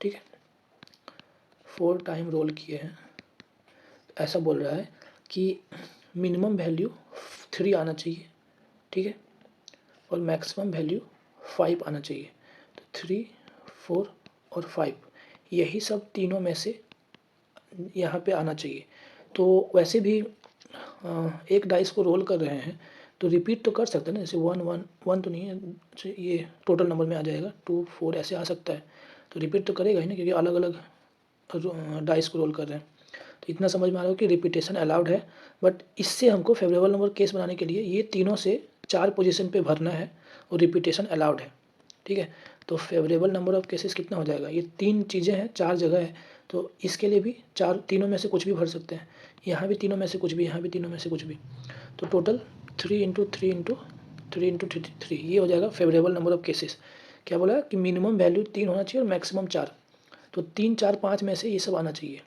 ठीक है, 4 टाइम रोल किए हैं। ऐसा बोल रहा है कि मिनिमम वैल्यू 3 आना चाहिए, ठीक है, और मैक्सिमम वैल्यू 5 आना चाहिए, तो 3 4 और 5 यही सब तीनों में से यहाँ पे आना चाहिए। तो वैसे भी एक डाइस को रोल कर रहे हैं तो रिपीट तो कर सकते हैं ना, जैसे 1 1 1 तो नहीं है, ये टोटल नंबर में आ जाएगा, 2 4 ऐसे आ सकता है, तो रिपीट तो करेगा ही ना, क्योंकि अलग अलग डाइस को रोल कर रहे हैं। तो इतना समझ में आ रहा हो कि रिपीटेशन अलाउड है, बट इससे हमको फेवरेबल नंबर केस बनाने के लिए ये तीनों से 4 पोजीशन पे भरना है और रिपीटेशन अलाउड है, ठीक है। तो फेवरेबल नंबर ऑफ केसेस कितना हो जाएगा, ये 3 चीज़ें हैं, 4 जगह है, तो इसके लिए भी 4 तीनों में से कुछ भी भर सकते हैं, यहाँ भी तीनों में से कुछ भी, यहाँ भी तीनों में से कुछ भी, तो टोटल 3 × 3 × 3 × 3 ये हो जाएगा फेवरेबल नंबर ऑफ केसेस। क्या बोला कि मिनिमम वैल्यू 3 होना चाहिए और मैक्सिमम 4, तो 3 4 5 में से ये सब आना चाहिए,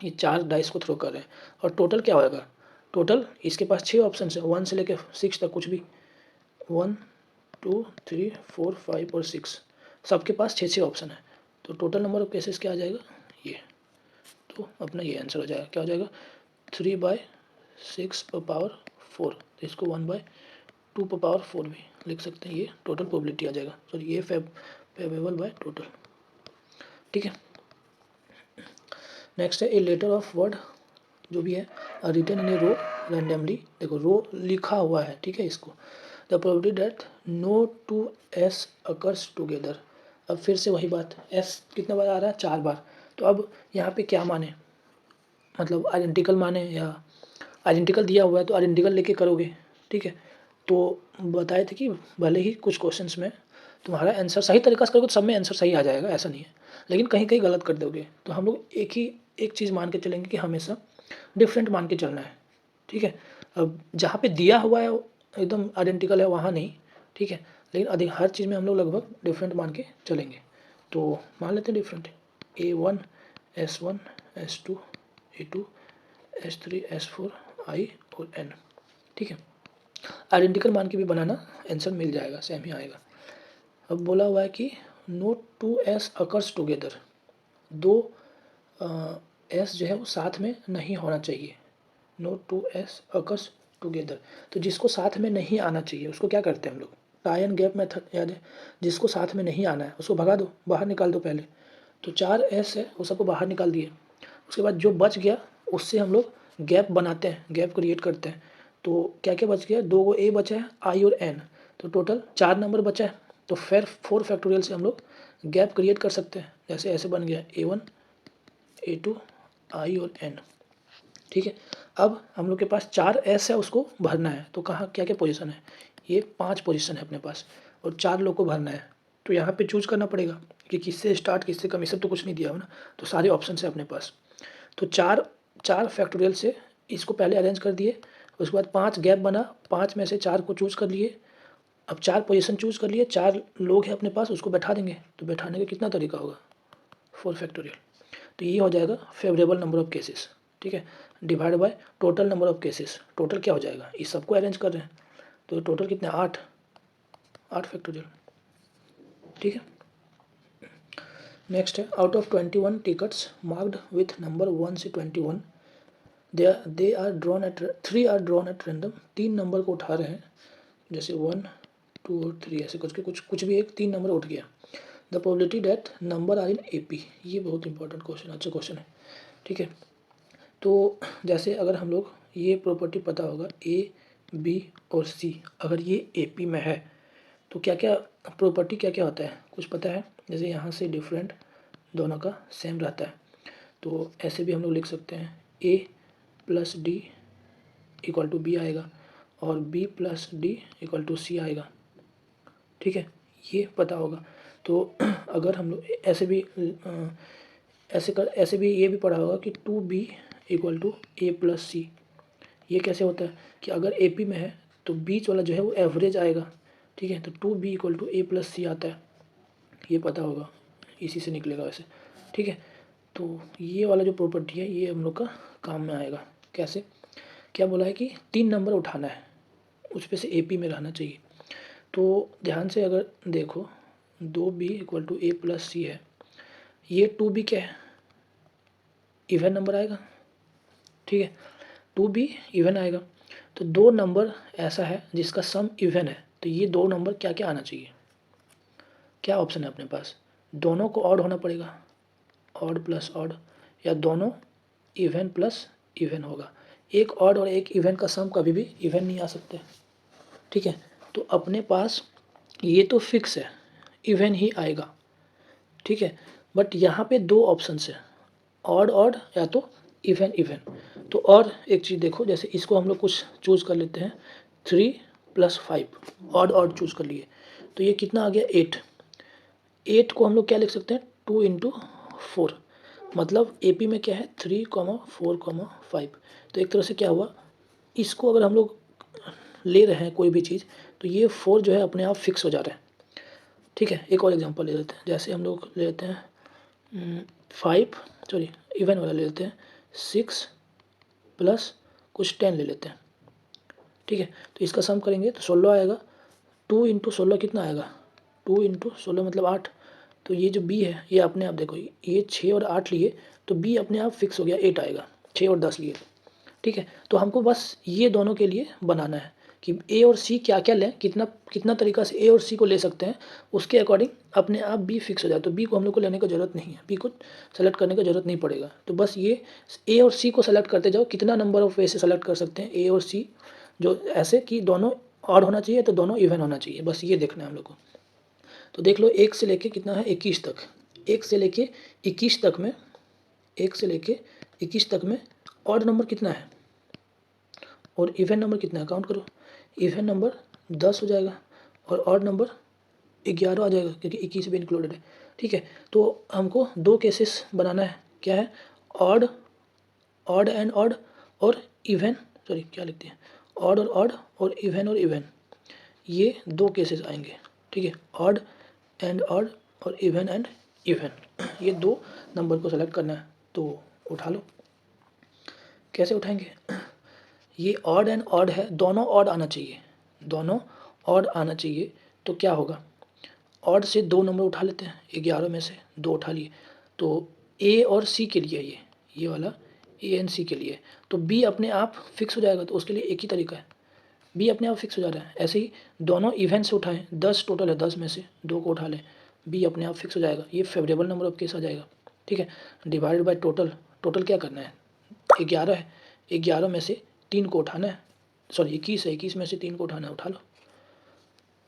ये 4 डाइस को थ्रो कर रहे हैं। और टोटल क्या होगा, टोटल इसके पास 6 ऑप्शन है, 1 से लेकर 6 तक कुछ भी, 1 2 3 4 5 और 6 सबके पास 6 ऑप्शन है, तो टोटल नंबर ऑफ केसेस क्या आ जाएगा ये, तो अपना ये आंसर हो जाएगा, क्या हो जाएगा 3/6 4, तो इसको 1/2 भी लिख सकते हैं, ये टोटल प्रोबेबिलिटी आ जाएगा, सॉरी ये फेवरेबल बाय टोटल, ठीक है। नेक्स्ट है ए लेटर ऑफ वर्ड, जो भी है written in a row randomly, देखो रो लिखा हुआ है, ठीक है, इसको the probability that no 2 ace occurs together, अब फिर से वही बात, एस कितना बार आ रहा है, 4 बार, तो अब यहाँ पे क्या माने, मतलब आइडेंटिकल माने, या आइडेंटिकल दिया हुआ है तो आइडेंटिकल लेके करोगे, ठीक है। तो बताए थे कि भले ही कुछ क्वेश्चंस में तुम्हारा आंसर सही तरीका से करोगे तो सब में आंसर सही आ जाएगा, ऐसा नहीं है, लेकिन कहीं कहीं गलत कर दोगे, तो हम लोग एक चीज़ मान के चलेंगे कि हमेशा डिफरेंट मान के चलना है, ठीक है। अब जहाँ पे दिया हुआ है एकदम आइडेंटिकल है वहाँ नहीं, ठीक है, लेकिन अधिक हर चीज़ में हम लोग लगभग डिफरेंट मान के चलेंगे, तो मान लेते हैं different, A1 S1 S2 A2 S3 S4 I और N, ठीक है। आइडेंटिकल मान के भी बनाना, आंसर मिल जाएगा, सेम ही आएगा। अब बोला हुआ है कि नो 2 एस अकर्स टुगेदर, दो एस जो है वो साथ में नहीं होना चाहिए, no two ace occurs together. तो जिसको साथ में नहीं आना चाहिए उसको क्या करते हैं हम लोग, टाई एंड गैप मेथड याद है, जिसको साथ में नहीं आना है उसको भगा दो, बाहर निकाल दो पहले। तो 4 एस है वो सबको बाहर निकाल दिए, उसके बाद जो बच गया उससे हम लोग गैप बनाते हैं, गैप क्रिएट करते हैं। तो क्या क्या बच गया, 2 ए बचा है, आई और एन, तो टोटल 4 नंबर बचा है। तो फिर 4 फैक्टोरियल से हम लोग गैप क्रिएट कर सकते हैं, जैसे ऐसे बन गया A1 A2 आई और एन। ठीक है, अब हम लोग के पास 4 एस है उसको भरना है, तो कहाँ क्या क्या पोजीशन है, ये 5 पोजीशन है अपने पास और 4 लोग को भरना है। तो यहाँ पे चूज करना पड़ेगा कि किससे स्टार्ट किससे कम, ये सब तो कुछ नहीं दिया हो ना, तो सारे ऑप्शन है अपने पास। तो 4 फैक्टोरियल से इसको पहले अरेंज कर दिए, उसके बाद 5 गैप बना, 5 में से 4 को चूज़ कर लिए। अब 4 पोजीशन चूज़ कर लिए, 4 लोग हैं अपने पास, उसको बैठा देंगे। तो बैठाने का कितना तरीका होगा, 4 फैक्टोरियल। तो ये हो जाएगा फेवरेबल नंबर ऑफ केसेस। ठीक है, divide by total number of cases, total क्या हो जाएगा, इस सबको अरेंज कर रहे हैं तो टोटल कितने, 8 फैक्टोरियल। ठीक है, नेक्स्ट है, out of 21 tickets marked with number 1 से 21 they are drawn at 3 are drawn at random. 3 number को उठा रहे हैं, जैसे 1 2 और 3 ऐसे कुछ भी एक 3 नंबर उठ गया। The probability that number are in AP, ये बहुत इंपॉर्टेंट क्वेश्चन, अच्छा क्वेश्चन है। ठीक है, तो जैसे अगर हम लोग ये प्रॉपर्टी पता होगा A B और C, अगर ये AP में है तो क्या क्या प्रॉपर्टी क्या क्या होता है कुछ पता है, जैसे यहाँ से डिफरेंट दोनों का सेम रहता है। तो ऐसे भी हम लोग लिख सकते हैं A + D = B आएगा और B + D = C आएगा। ठीक है, ये पता होगा। तो अगर हम लोग ऐसे भी ये भी पढ़ा होगा कि 2B = A + C। ये कैसे होता है कि अगर AP में है तो बीच वाला जो है वो एवरेज आएगा। ठीक है, तो 2B = A + C आता है, ये पता होगा, इसी से निकलेगा वैसे। ठीक है, तो ये वाला जो प्रॉपर्टी है ये हम लोग का काम में आएगा। कैसे, क्या बोला है कि 3 नंबर उठाना है, उस पे से AP में रहना चाहिए। तो ध्यान से अगर देखो 2B = A + C है, ये 2B क्या है, इवन नंबर आएगा। ठीक है, 2B इवन आएगा। तो 2 नंबर ऐसा है जिसका सम इवन है, तो ये 2 नंबर क्या क्या आना चाहिए, क्या ऑप्शन है अपने पास, दोनों को ऑड होना पड़ेगा, ऑड प्लस ऑड, या दोनों इवन प्लस इवन होगा। एक ऑड और एक इवन का सम कभी भी इवन नहीं आ सकते। ठीक है, तो अपने पास ये तो फिक्स है, इवन ही आएगा। ठीक है, बट यहाँ पे 2 ऑप्शंस है, ऑड ऑड या तो इवन इवन। तो और एक चीज़ देखो, जैसे इसको हम लोग कुछ चूज़ कर लेते हैं 3 + 5, ऑड ऑड चूज़ कर लिए, तो ये कितना आ गया 8। 8 को हम लोग क्या लिख सकते हैं, 2 × 4, मतलब AP में क्या है 3, 4, 5। तो एक तरह से क्या हुआ, इसको अगर हम लोग ले रहे हैं कोई भी चीज़ तो ये 4 जो है अपने आप फिक्स हो जा रहा है। ठीक है, एक और एग्जांपल ले लेते हैं, जैसे हम लोग ले लेते हैं 5, सॉरी इवन वाला ले लेते हैं 6 + कुछ 10 ले लेते हैं। ठीक है, तो इसका सम करेंगे तो 16 आएगा। 2 × 16 कितना आएगा, 2 × 16 मतलब 8। तो ये जो B है ये अपने आप देखो, ये 6 और 8 लिए तो B अपने आप फिक्स हो गया, 8 आएगा, 6 और 10 लिए। ठीक है, तो हमको बस ये दोनों के लिए बनाना है कि A और C क्या क्या लें, कितना कितना तरीका से A और C को ले सकते हैं, उसके अकॉर्डिंग अपने आप B फिक्स हो जाए। तो B को हम लोग को लेने का ज़रूरत नहीं है, B को सेलेक्ट करने का ज़रूरत नहीं पड़ेगा। तो बस ये A और C को सेलेक्ट करते जाओ, कितना नंबर ऑफ वे से सेलेक्ट कर सकते हैं A और C, जो ऐसे कि दोनों ऑड होना चाहिए तो दोनों इवन होना चाहिए, बस ये देखना है हम लोग को। तो देख लो 1 से लेके कितना है 21 तक, 1 से लेके 21 तक में, 1 से लेके 21 तक में ऑड नंबर कितना है और इवन नंबर कितना है, काउंट करो। इवन नंबर 10 हो जाएगा और ऑड नंबर 11 आ जाएगा, क्योंकि 21 भी इंक्लूडेड है। ठीक है, तो हमको 2 केसेस बनाना है, क्या है, ऑड, ऑड एंड ऑड, और इवन, सॉरी क्या लिखते हैं, ऑड और ऑड और इवन, ये 2 केसेस आएंगे। ठीक है, ऑड एंड ऑड और इवन एंड इवन, ये 2 नंबर को सेलेक्ट करना है। तो उठा लो, कैसे उठाएंगे, ये ऑड एंड ऑड है, दोनों ऑड आना चाहिए, दोनों ऑड आना चाहिए। तो क्या होगा, ऑड से 2 नंबर उठा लेते हैं, 11 में से 2 उठा लिए, तो A और C के लिए ये वाला ANC के लिए। तो B अपने आप फिक्स हो जाएगा, तो उसके लिए एक ही तरीका है, B अपने आप फिक्स हो जा रहा है। ऐसे ही दोनों इवेंट से उठाएं, 10 टोटल है, 10 में से 2 को उठा लें, B अपने आप फिक्स हो जाएगा, ये फेवरेबल नंबर ऑफ केस आ जाएगा। ठीक है, डिवाइडेड बाय टोटल, टोटल क्या करना है, 11 है, 11 में से 3 को उठाना है, सॉरी 21 है, 21 में से 3 को उठाना है, उठा लो।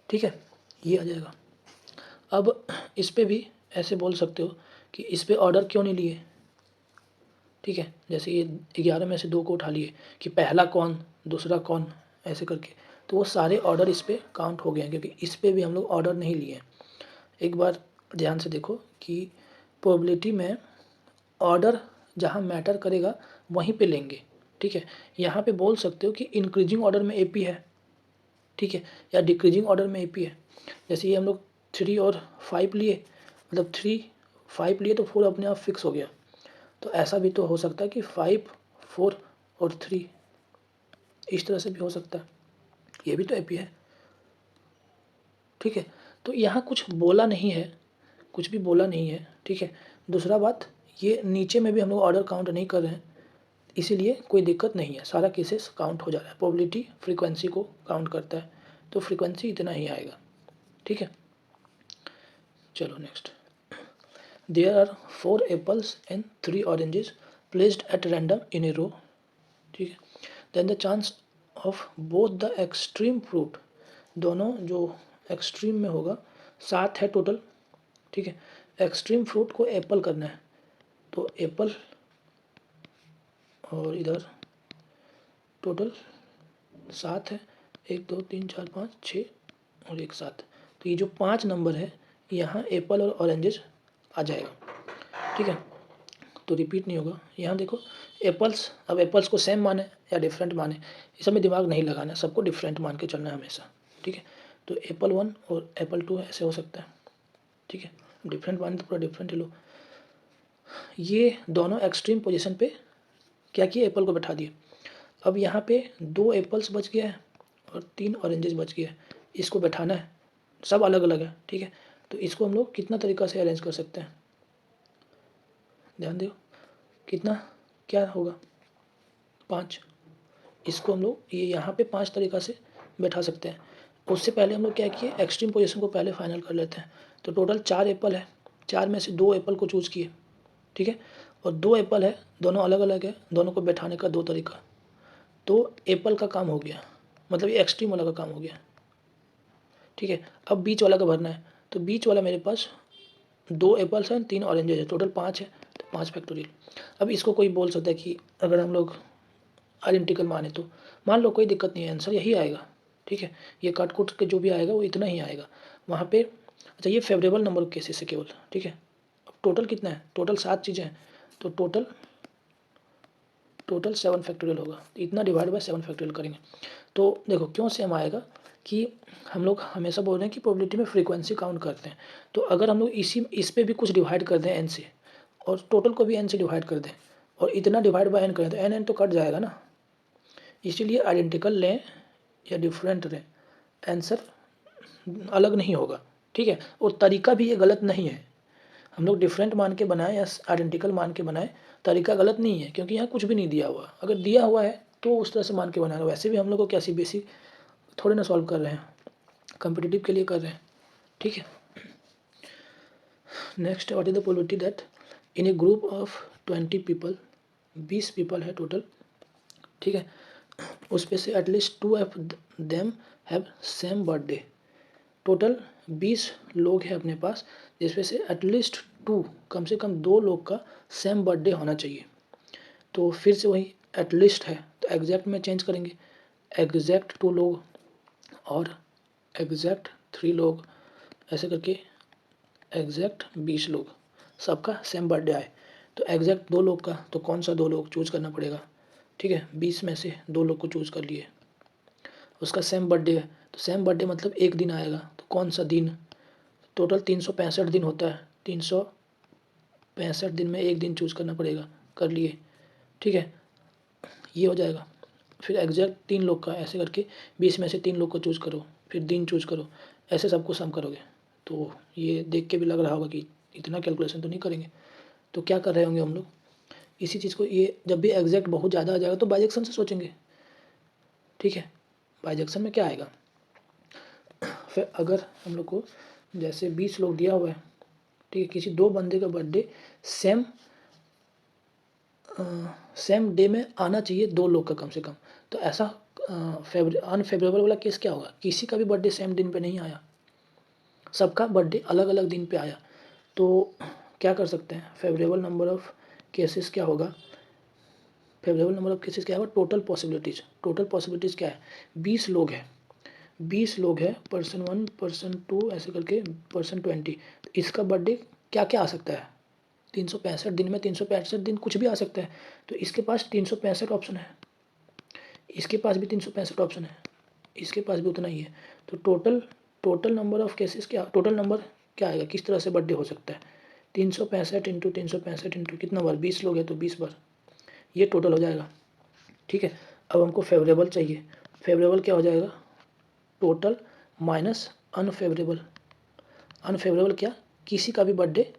ठीक है, ये आ जाएगा। अब इस पे भी ऐसे बोल सकते हो कि इस पे ऑर्डर क्यों नहीं लिए। ठीक है, जैसे ये 11 में से 2 को उठा लिए कि पहला कौन दूसरा कौन ऐसे करके, तो वो सारे ऑर्डर इस पे काउंट हो गए हैं, क्योंकि इस पे भी हम लोग ऑर्डर नहीं लिए हैं। एक बार ध्यान से देखो कि प्रोबेबिलिटी में ऑर्डर जहाँ मैटर करेगा वहीं पे लेंगे। ठीक है, यहाँ पे बोल सकते हो कि इंक्रीजिंग ऑर्डर में AP है, ठीक है, या डिक्रीजिंग ऑर्डर में AP है। जैसे ये हम लोग 3 और 5 लिए, मतलब 3 5 लिए तो 4 अपने आप फिक्स हो गया। तो ऐसा भी तो हो सकता है कि 5 4 और 3, इस तरह से भी हो सकता है, ये भी तो AP है। ठीक है, तो यहाँ कुछ बोला नहीं है, कुछ भी बोला नहीं है। ठीक है, दूसरा बात, ये नीचे में भी हम लोग ऑर्डर काउंट नहीं कर रहे हैं, इसीलिए कोई दिक्कत नहीं है, सारा केसेस काउंट हो जा रहा है। प्रोबेबिलिटी फ्रीक्वेंसी को काउंट करता है, तो फ्रीक्वेंसी इतना ही आएगा। ठीक है, चलो next. There are 4 apples and 3 oranges placed at random in a row. ठीक है, then the chance of both the extreme fruit, दोनों जो एक्सट्रीम में होगा 7 है टोटल। ठीक है, एक्सट्रीम फ्रूट को एप्पल करना है, तो एप्पल और इधर टोटल 7 है, 1 2 3 4 5 6 और 1 7, तो ये जो 5 नंबर है यहाँ एप्पल और ऑरेंजेस आ जाएगा। ठीक है, तो रिपीट नहीं होगा। यहाँ देखो एप्पल्स, अब एप्पल्स को सेम माने या डिफरेंट माने, इस सब में दिमाग नहीं लगाना, सबको डिफरेंट मान के चलना है हमेशा। ठीक है, तो एप्पल 1 और एप्पल 2 ऐसे हो सकता है। ठीक है, डिफरेंट माने तो पूरा डिफरेंट ही लो। ये दोनों एक्सट्रीम पोजीशन पे क्या किया, एप्पल को बैठा दिए। अब यहाँ पे 2 एप्पल्स बच गया है और 3 ऑरेंजेस बच गया है, इसको बैठाना है, सब अलग अलग है। ठीक है, तो इसको हम लोग कितना तरीका से अरेंज कर सकते हैं, ध्यान दो, कितना क्या होगा, 5। इसको हम लोग ये यहाँ पे 5 तरीका से बैठा सकते हैं। उससे पहले हम लोग क्या किए, एक्सट्रीम पोजीशन को पहले फाइनल कर लेते हैं। तो टोटल 4 एप्पल है, 4 में से 2 एप्पल को चूज़ किए। ठीक है, और 2 एप्पल है, दोनों अलग अलग है, दोनों को बैठाने का 2 तरीका, तो एप्पल का काम हो गया, मतलब ये एक्सट्रीम वाला का काम हो गया। ठीक है, अब बीच वाला का भरना है, तो बीच वाला मेरे पास 2 एप्पल्स हैं, 3 ऑरेंजेस है, टोटल 5 है, तो 5 फैक्टोरियल। अब इसको कोई बोल सकता है कि अगर हम लोग आइडेंटिकल माने तो मान लो कोई दिक्कत नहीं है, आंसर यही आएगा। ठीक है, ये काट कुट के जो भी आएगा वो इतना ही आएगा वहाँ पे। अच्छा, ये फेवरेबल नंबर केसेस है केवल। ठीक है, अब टोटल कितना है, टोटल 7 चीज़ें हैं, तो टोटल 7 फैक्टोरियल होगा, तो इतना डिवाइड बाय 7 फैक्टोरियल करेंगे। तो देखो क्यों सेम आएगा कि हम लोग हमेशा बोल रहे हैं कि प्रोबेबिलिटी में फ्रीक्वेंसी काउंट करते हैं, तो अगर हम लोग इस पे भी कुछ डिवाइड कर दें n से, और टोटल को भी n से डिवाइड कर दें, और इतना डिवाइड बाय n करें, तो n तो कट जाएगा ना, इसीलिए आइडेंटिकल लें या डिफरेंट लें, आंसर अलग नहीं होगा। ठीक है, और तरीका भी ये गलत नहीं है, हम लोग डिफरेंट मान के बनाए या आइडेंटिकल मान के बनाए, तरीका गलत नहीं है, क्योंकि यहाँ कुछ भी नहीं दिया हुआ। अगर दिया हुआ है तो उस तरह से मान के बनाना। वैसे भी हम लोग को क्या CBSE थोड़े ना सॉल्व कर रहे हैं, कॉम्पिटिटिव के लिए कर रहे हैं। ठीक है, next, what is the probability that in A group of 20 people, 20 people है टोटल। ठीक है, उस पे से at least 2 of them have same birthday. Total 20 लोग हैं अपने पास, जिसमें से एटलीस्ट 2, कम से कम 2 लोग का सेम बर्थडे होना चाहिए। तो फिर से वही एटलीस्ट है, तो एग्जैक्ट में चेंज करेंगे, एग्जैक्ट 2 लोग और एग्जैक्ट 3 लोग, ऐसे करके एग्जैक्ट 20 लोग, सबका सेम बर्थडे आए। तो एग्जैक्ट 2 लोग का, तो कौन सा 2 लोग चूज़ करना पड़ेगा। ठीक है, 20 में से 2 लोग को चूज़ कर लिए, उसका सेम बर्थडे है, तो सेम बर्थडे मतलब एक दिन आएगा, तो कौन सा दिन, टोटल 365 दिन होता है, 365 दिन में एक दिन चूज़ करना पड़ेगा, कर लिए। ठीक है, ये हो जाएगा। फिर एग्जैक्ट 3 लोग का, ऐसे करके 20 में से 3 लोग को चूज़ करो, फिर दिन चूज़ करो, ऐसे सबको सम करोगे। तो ये देख के भी लग रहा होगा कि इतना कैलकुलेशन तो नहीं करेंगे। तो क्या कर रहे होंगे हम लोग, इसी चीज़ को ये जब भी एग्जैक्ट बहुत ज़्यादा आ जाएगा तो बाइजेक्शन से सोचेंगे, ठीक है। बाइजेक्शन में क्या आएगा, फिर अगर हम लोग को जैसे 20 लोग दिया हुआ है, ठीक है, किसी दो बंदे का बर्थडे सेम डे में आना चाहिए, दो लोग का कम से कम, तो ऐसा अनफेवरेबल वाला केस क्या होगा, किसी का भी बर्थडे सेम दिन पे नहीं आया, सबका बर्थडे अलग अलग दिन पे आया, तो क्या कर सकते हैं, फेवरेबल नंबर ऑफ केसेस क्या होगा, फेवरेबल नंबर ऑफ केसेस क्या होगा, टोटल पॉसिबिलिटीज़ क्या है, 20 लोग हैं, 20 लोग हैं, पर्सन 1 पर्सन 2 ऐसे करके पर्सन 20, तो इसका बर्थडे क्या क्या आ सकता है, 365 दिन में 365 दिन कुछ भी आ सकता है, तो इसके पास 365 ऑप्शन है, इसके पास भी 365 ऑप्शन है, इसके पास भी उतना ही है, तो टोटल नंबर ऑफ केसेस क्या, टोटल नंबर क्या आएगा, किस तरह से बर्थडे हो सकता है, 365 इंटू 365 इंटू कितना बार, 20 लोग हैं तो 20 बार, ये टोटल हो जाएगा, ठीक है। अब हमको फेवरेबल चाहिए, फेवरेबल क्या हो जाएगा, टोटल माइनस अनफेवरेबल, अनफेवरेबल क्या, किसी का भी बर्थडे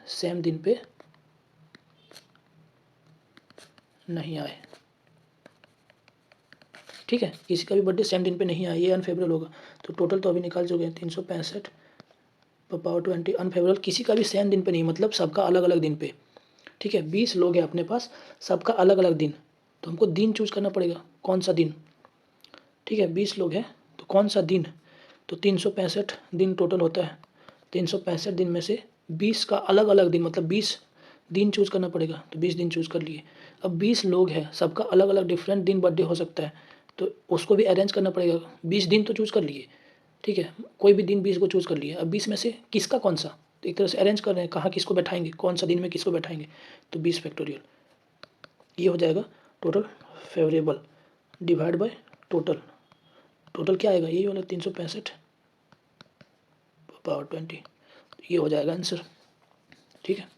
सेम दिन पे नहीं आए, ठीक है, किसी का भी बर्थडे सेम दिन पे नहीं आए, ये अनफेवरेबल होगा, तो टोटल तो अभी निकाल चुके हैं 365 पावर 20, अनफेवरेबल किसी का भी सेम दिन पे नहीं, मतलब सबका अलग अलग दिन पे, ठीक है, 20 लोग हैं अपने पास, सबका अलग अलग दिन, तो हमको दिन चूज करना पड़ेगा, कौन सा दिन, ठीक है, 20 लोग हैं तो कौन सा दिन, तो 365 दिन टोटल होता है, 365 दिन में से 20 का अलग अलग दिन, मतलब 20 दिन चूज करना पड़ेगा, तो 20 दिन चूज कर लिए। अब 20 लोग हैं, सबका अलग अलग डिफरेंट दिन बर्थडे हो सकता है, तो उसको भी अरेंज करना पड़ेगा, 20 दिन तो चूज कर लिए, ठीक है, कोई भी दिन 20 को चूज कर लिया, अब 20 में से किसका कौन सा, तो एक तरह से अरेंज कर रहे हैं, कहाँ किसको बैठाएंगे, कौन सा दिन में किसको बैठाएंगे, तो 20 फैक्टोरियल, ये हो जाएगा total favourable divide by total, total क्या आएगा, यही वाला 365 पावर 20, ये हो जाएगा आंसर, ठीक है।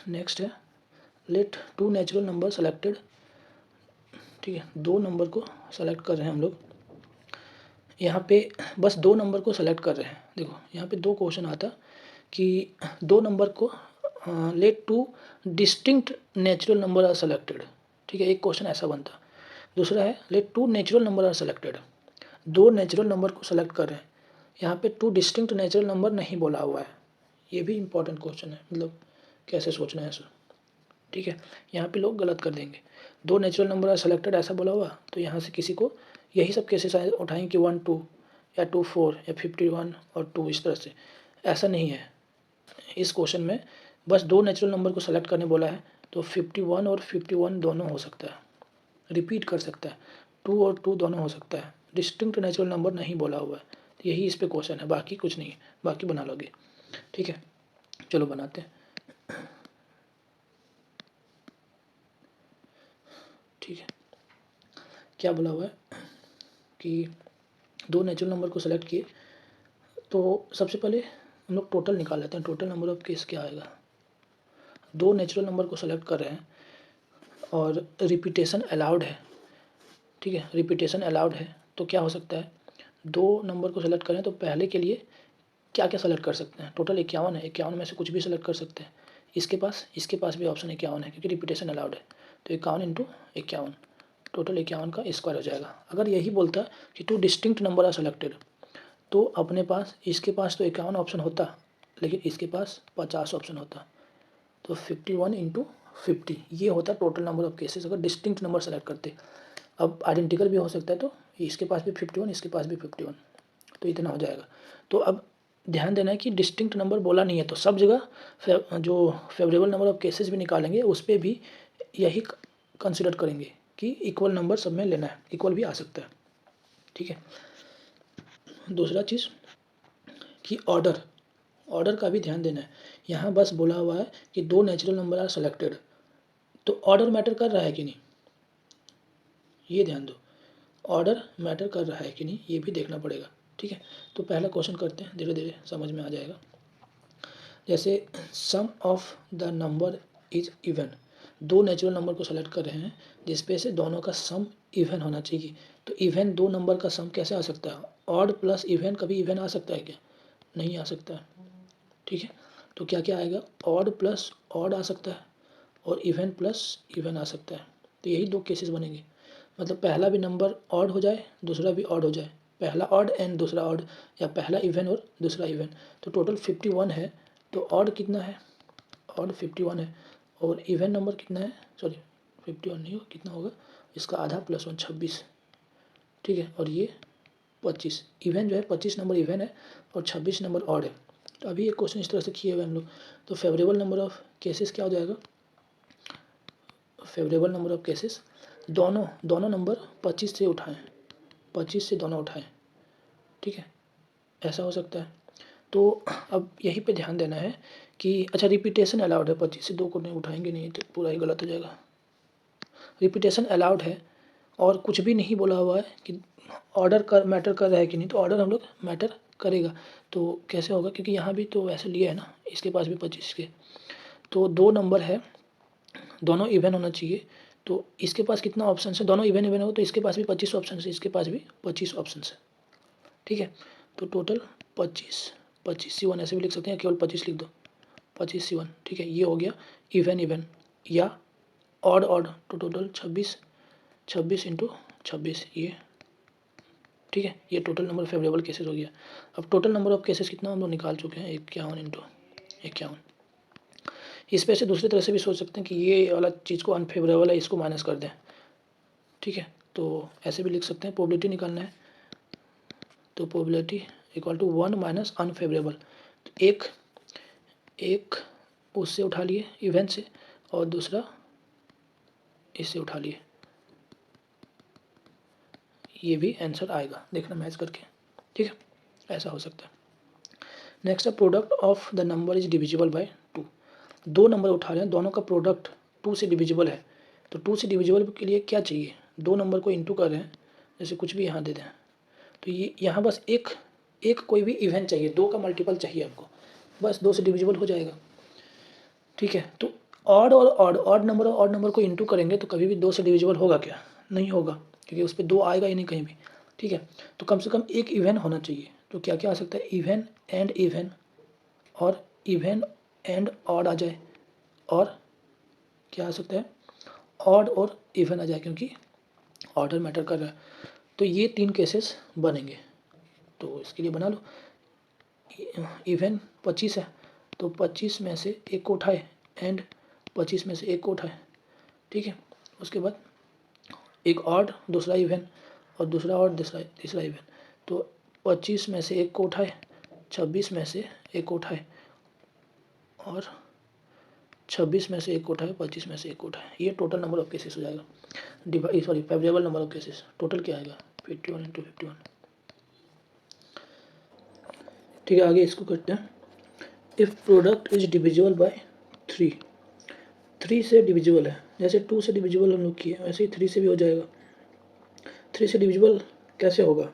नेक्स्ट है let two natural number selected, ठीक है, दो नंबर को सेलेक्ट कर रहे हैं हम लोग, यहाँ पे बस दो नंबर को सेलेक्ट कर रहे हैं, देखो यहाँ पे दो क्वेश्चन आता कि दो नंबर को let two distinct natural number are selected, ठीक है, एक क्वेश्चन ऐसा बनता, दूसरा है let two natural number are selected, दो नेचुरल नंबर को सेलेक्ट कर रहे हैं, यहाँ पे टू डिस्टिंक्ट नेचुरल नंबर नहीं बोला हुआ है, ये भी इंपॉर्टेंट क्वेश्चन है, मतलब कैसे सोचना है सर, ठीक है, यहाँ पे लोग गलत कर देंगे, दो नेचुरल नंबर आर सेलेक्टेड ऐसा बोला हुआ, तो यहाँ से किसी को यही सब केसेस उठाएंगे कि 1 2 या 2 4 या 51 और 2, इस तरह से, ऐसा नहीं है, इस क्वेश्चन में बस दो नेचुरल नंबर को सेलेक्ट करने बोला है, तो 51 और 51 दोनों हो सकता है, रिपीट कर सकता है, 2 और 2 दोनों हो सकता है, डिस्टिंक्ट नेचुरल नंबर नहीं बोला हुआ है, तो यही इस पे क्वेश्चन है, बाकी कुछ नहीं है, बाकी बना लोगे, ठीक है, चलो बनाते हैं, ठीक है, क्या बोला हुआ है कि दो नेचुरल नंबर को सेलेक्ट किए, तो सबसे पहले हम लोग टोटल निकाल लेते हैं, टोटल नंबर ऑफ केस क्या आएगा, दो नेचुरल नंबर को सेलेक्ट कर रहे हैं और रिपीटेशन अलाउड है, ठीक है, रिपीटेशन अलाउड है, तो क्या हो सकता है, दो नंबर को सेलेक्ट करें तो पहले के लिए क्या क्या सेलेक्ट कर सकते हैं, टोटल 51 है, 51 में से कुछ भी सेलेक्ट कर सकते हैं, इसके पास भी ऑप्शन 51 है क्योंकि रिपीटेशन अलाउड है, तो 51 इंटू 51, टोटल 51 का स्क्वायर हो जाएगा। अगर यही बोलता कि two distinct number are selected, तो अपने पास इसके पास तो 51 ऑप्शन होता, लेकिन इसके पास 50 ऑप्शन होता, तो 51 इंटू 50 ये होता टोटल नंबर ऑफ केसेस अगर डिस्टिंक्ट नंबर सेलेक्ट करते। अब आइडेंटिकल भी हो सकता है, तो इसके पास भी 51, इसके पास भी 51, तो इतना हो जाएगा। तो अब ध्यान देना है कि डिस्टिंक्ट नंबर बोला नहीं है, तो सब जगह जो फेवरेबल नंबर ऑफ केसेस भी निकालेंगे उस पर भी यही कंसिडर करेंगे कि इक्वल नंबर सब में लेना है, इक्वल भी आ सकता है, ठीक है। दूसरा चीज़ कि ऑर्डर का भी ध्यान देना है, यहाँ बस बोला हुआ है कि दो नेचुरल नंबर आर सेलेक्टेड, तो ऑर्डर मैटर कर रहा है कि नहीं, ये ध्यान दो, ऑर्डर मैटर कर रहा है कि नहीं ये भी देखना पड़ेगा, ठीक है। तो पहला क्वेश्चन करते हैं, धीरे धीरे समझ में आ जाएगा। जैसे sum of the number is even, दो नेचुरल नंबर को सेलेक्ट कर रहे हैं जिसपे से दोनों का सम इवन होना चाहिए, तो इवन दो नंबर का सम कैसे आ सकता है, ऑड प्लस इवन कभी इवन आ सकता है क्या, नहीं आ सकता है, ठीक है। तो क्या क्या आएगा, ऑड प्लस ऑड आ सकता है और इवन प्लस इवन आ सकता है। तो यही दो केसेस बनेंगे, मतलब पहला भी नंबर ऑड हो जाए, दूसरा भी ऑड हो जाए, पहला ऑड एंड दूसरा ऑड, या पहला इवन और दूसरा इवन। तो टोटल 51 है, तो ऑड कितना है, ऑड 51 है, और इवन नंबर कितना है, सॉरी 51 नहीं हो, कितना होगा, इसका आधा प्लस 1 26, ठीक है। और ये 25 इवन जो है, 25 नंबर इवन है और 26 नंबर ऑड है। तो अभी एक क्वेश्चन इस तरह से किए हुए हम लोग। तो फेवरेबल नंबर ऑफ केसेस क्या हो जाएगा, फेवरेबल नंबर ऑफ केसेस, दोनों नंबर 25 से उठाएं, 25 से दोनों उठाएं, ठीक है, ऐसा हो सकता है। तो अब यहीं पे ध्यान देना है कि अच्छा रिपीटेशन अलाउड है, 25 से 2 को नहीं उठाएंगे, नहीं तो पूरा ही गलत हो जाएगा। रिपीटेशन अलाउड है और कुछ भी नहीं बोला हुआ है कि ऑर्डर कर मैटर कर रहा है कि नहीं, तो ऑर्डर हम लोग मैटर करेगा। तो कैसे होगा, क्योंकि यहाँ भी तो ऐसे लिए है ना, इसके पास भी 25 के, तो 2 नंबर है, दोनों इवन होना चाहिए। तो इसके पास कितना ऑप्शन है, दोनों इवन इवन हो, तो इसके पास भी 25 ऑप्शन है, इसके पास भी 25 ऑप्शन है, ठीक है। तो टोटल 25, 25C1 ऐसे भी लिख सकते हैं, केवल 25 लिख दो, 25C1, ठीक है। ये हो गया इवन इवन या ऑड ऑड, तो टोटल 26, 26 इंटू 26, ये ठीक है। ये टोटल नंबर फेवरेबल केसेस हो गया। अब टोटल नंबर ऑफ केसेस कितना हम लोग निकाल चुके हैं, 51 इंटू 51। इस पे से दूसरी तरह से भी सोच सकते हैं कि ये वाला चीज़ को अनफेवरेबल है, इसको माइनस कर दें, ठीक है। तो ऐसे भी लिख सकते हैं, प्रोबेबिलिटी निकालना है, तो probability equal to 1 minus unfavourable. तो एक उससे उठा लिए इवेंट से और दूसरा इससे उठा लिए, ये भी आंसर आएगा, देखना मैच करके, ठीक है, ऐसा हो सकता है। नेक्स्ट है product of the number is divisible bye 2। 2 number उठा रहे हैं, दोनों का प्रोडक्ट 2 से डिविजिबल है। तो 2 से डिविजिबल के लिए क्या चाहिए, 2 नंबर को इंटू कर रहे हैं, जैसे कुछ भी यहाँ दे दें, तो ये यहाँ बस एक कोई भी इवेंट चाहिए, 2 का मल्टीपल चाहिए आपको, बस 2 से डिविजिबल हो जाएगा, ठीक है। तो ऑड और ऑड नंबर को इंटू करेंगे तो कभी भी 2 से डिविजिबल होगा क्या, नहीं होगा, क्योंकि उस पर 2 आएगा ही नहीं कहीं भी, ठीक है। तो कम से कम एक इवन होना चाहिए। तो क्या क्या आ सकता है, इवन एंड इवन, और इवन एंड ऑड आ जाए, और क्या आ सकता है, ऑड और इवन आ जाए, क्योंकि ऑर्डर मैटर कर रहा है। तो ये 3 केसेस बनेंगे, तो इसके लिए बना लो। इवन 25 है, तो 25 में से एक को उठाए, एंड 25 में से एक को उठाए, ठीक है। उसके बाद एक ऑड, दूसरा इवन, और दूसरा ऑड, तीसरा इवन। तो 25 में से एक को उठाए, 26 में से एक को उठाए, और 26 में से एक को उठाए, 25 में से एक को उठाए। ये टोटल नंबर ऑफ केसेस हो जाएगा, sorry favourable number of cases. Total क्या आएगा, 51 इंटू 51, ठीक है। आगे इसको करते हैं, if product is divisible by 3, 3 से डिविजिबल है, जैसे 2 से डिविजिबल हम लोग किए वैसे ही 3 से भी हो जाएगा। 3 से डिविजिबल कैसे होगा,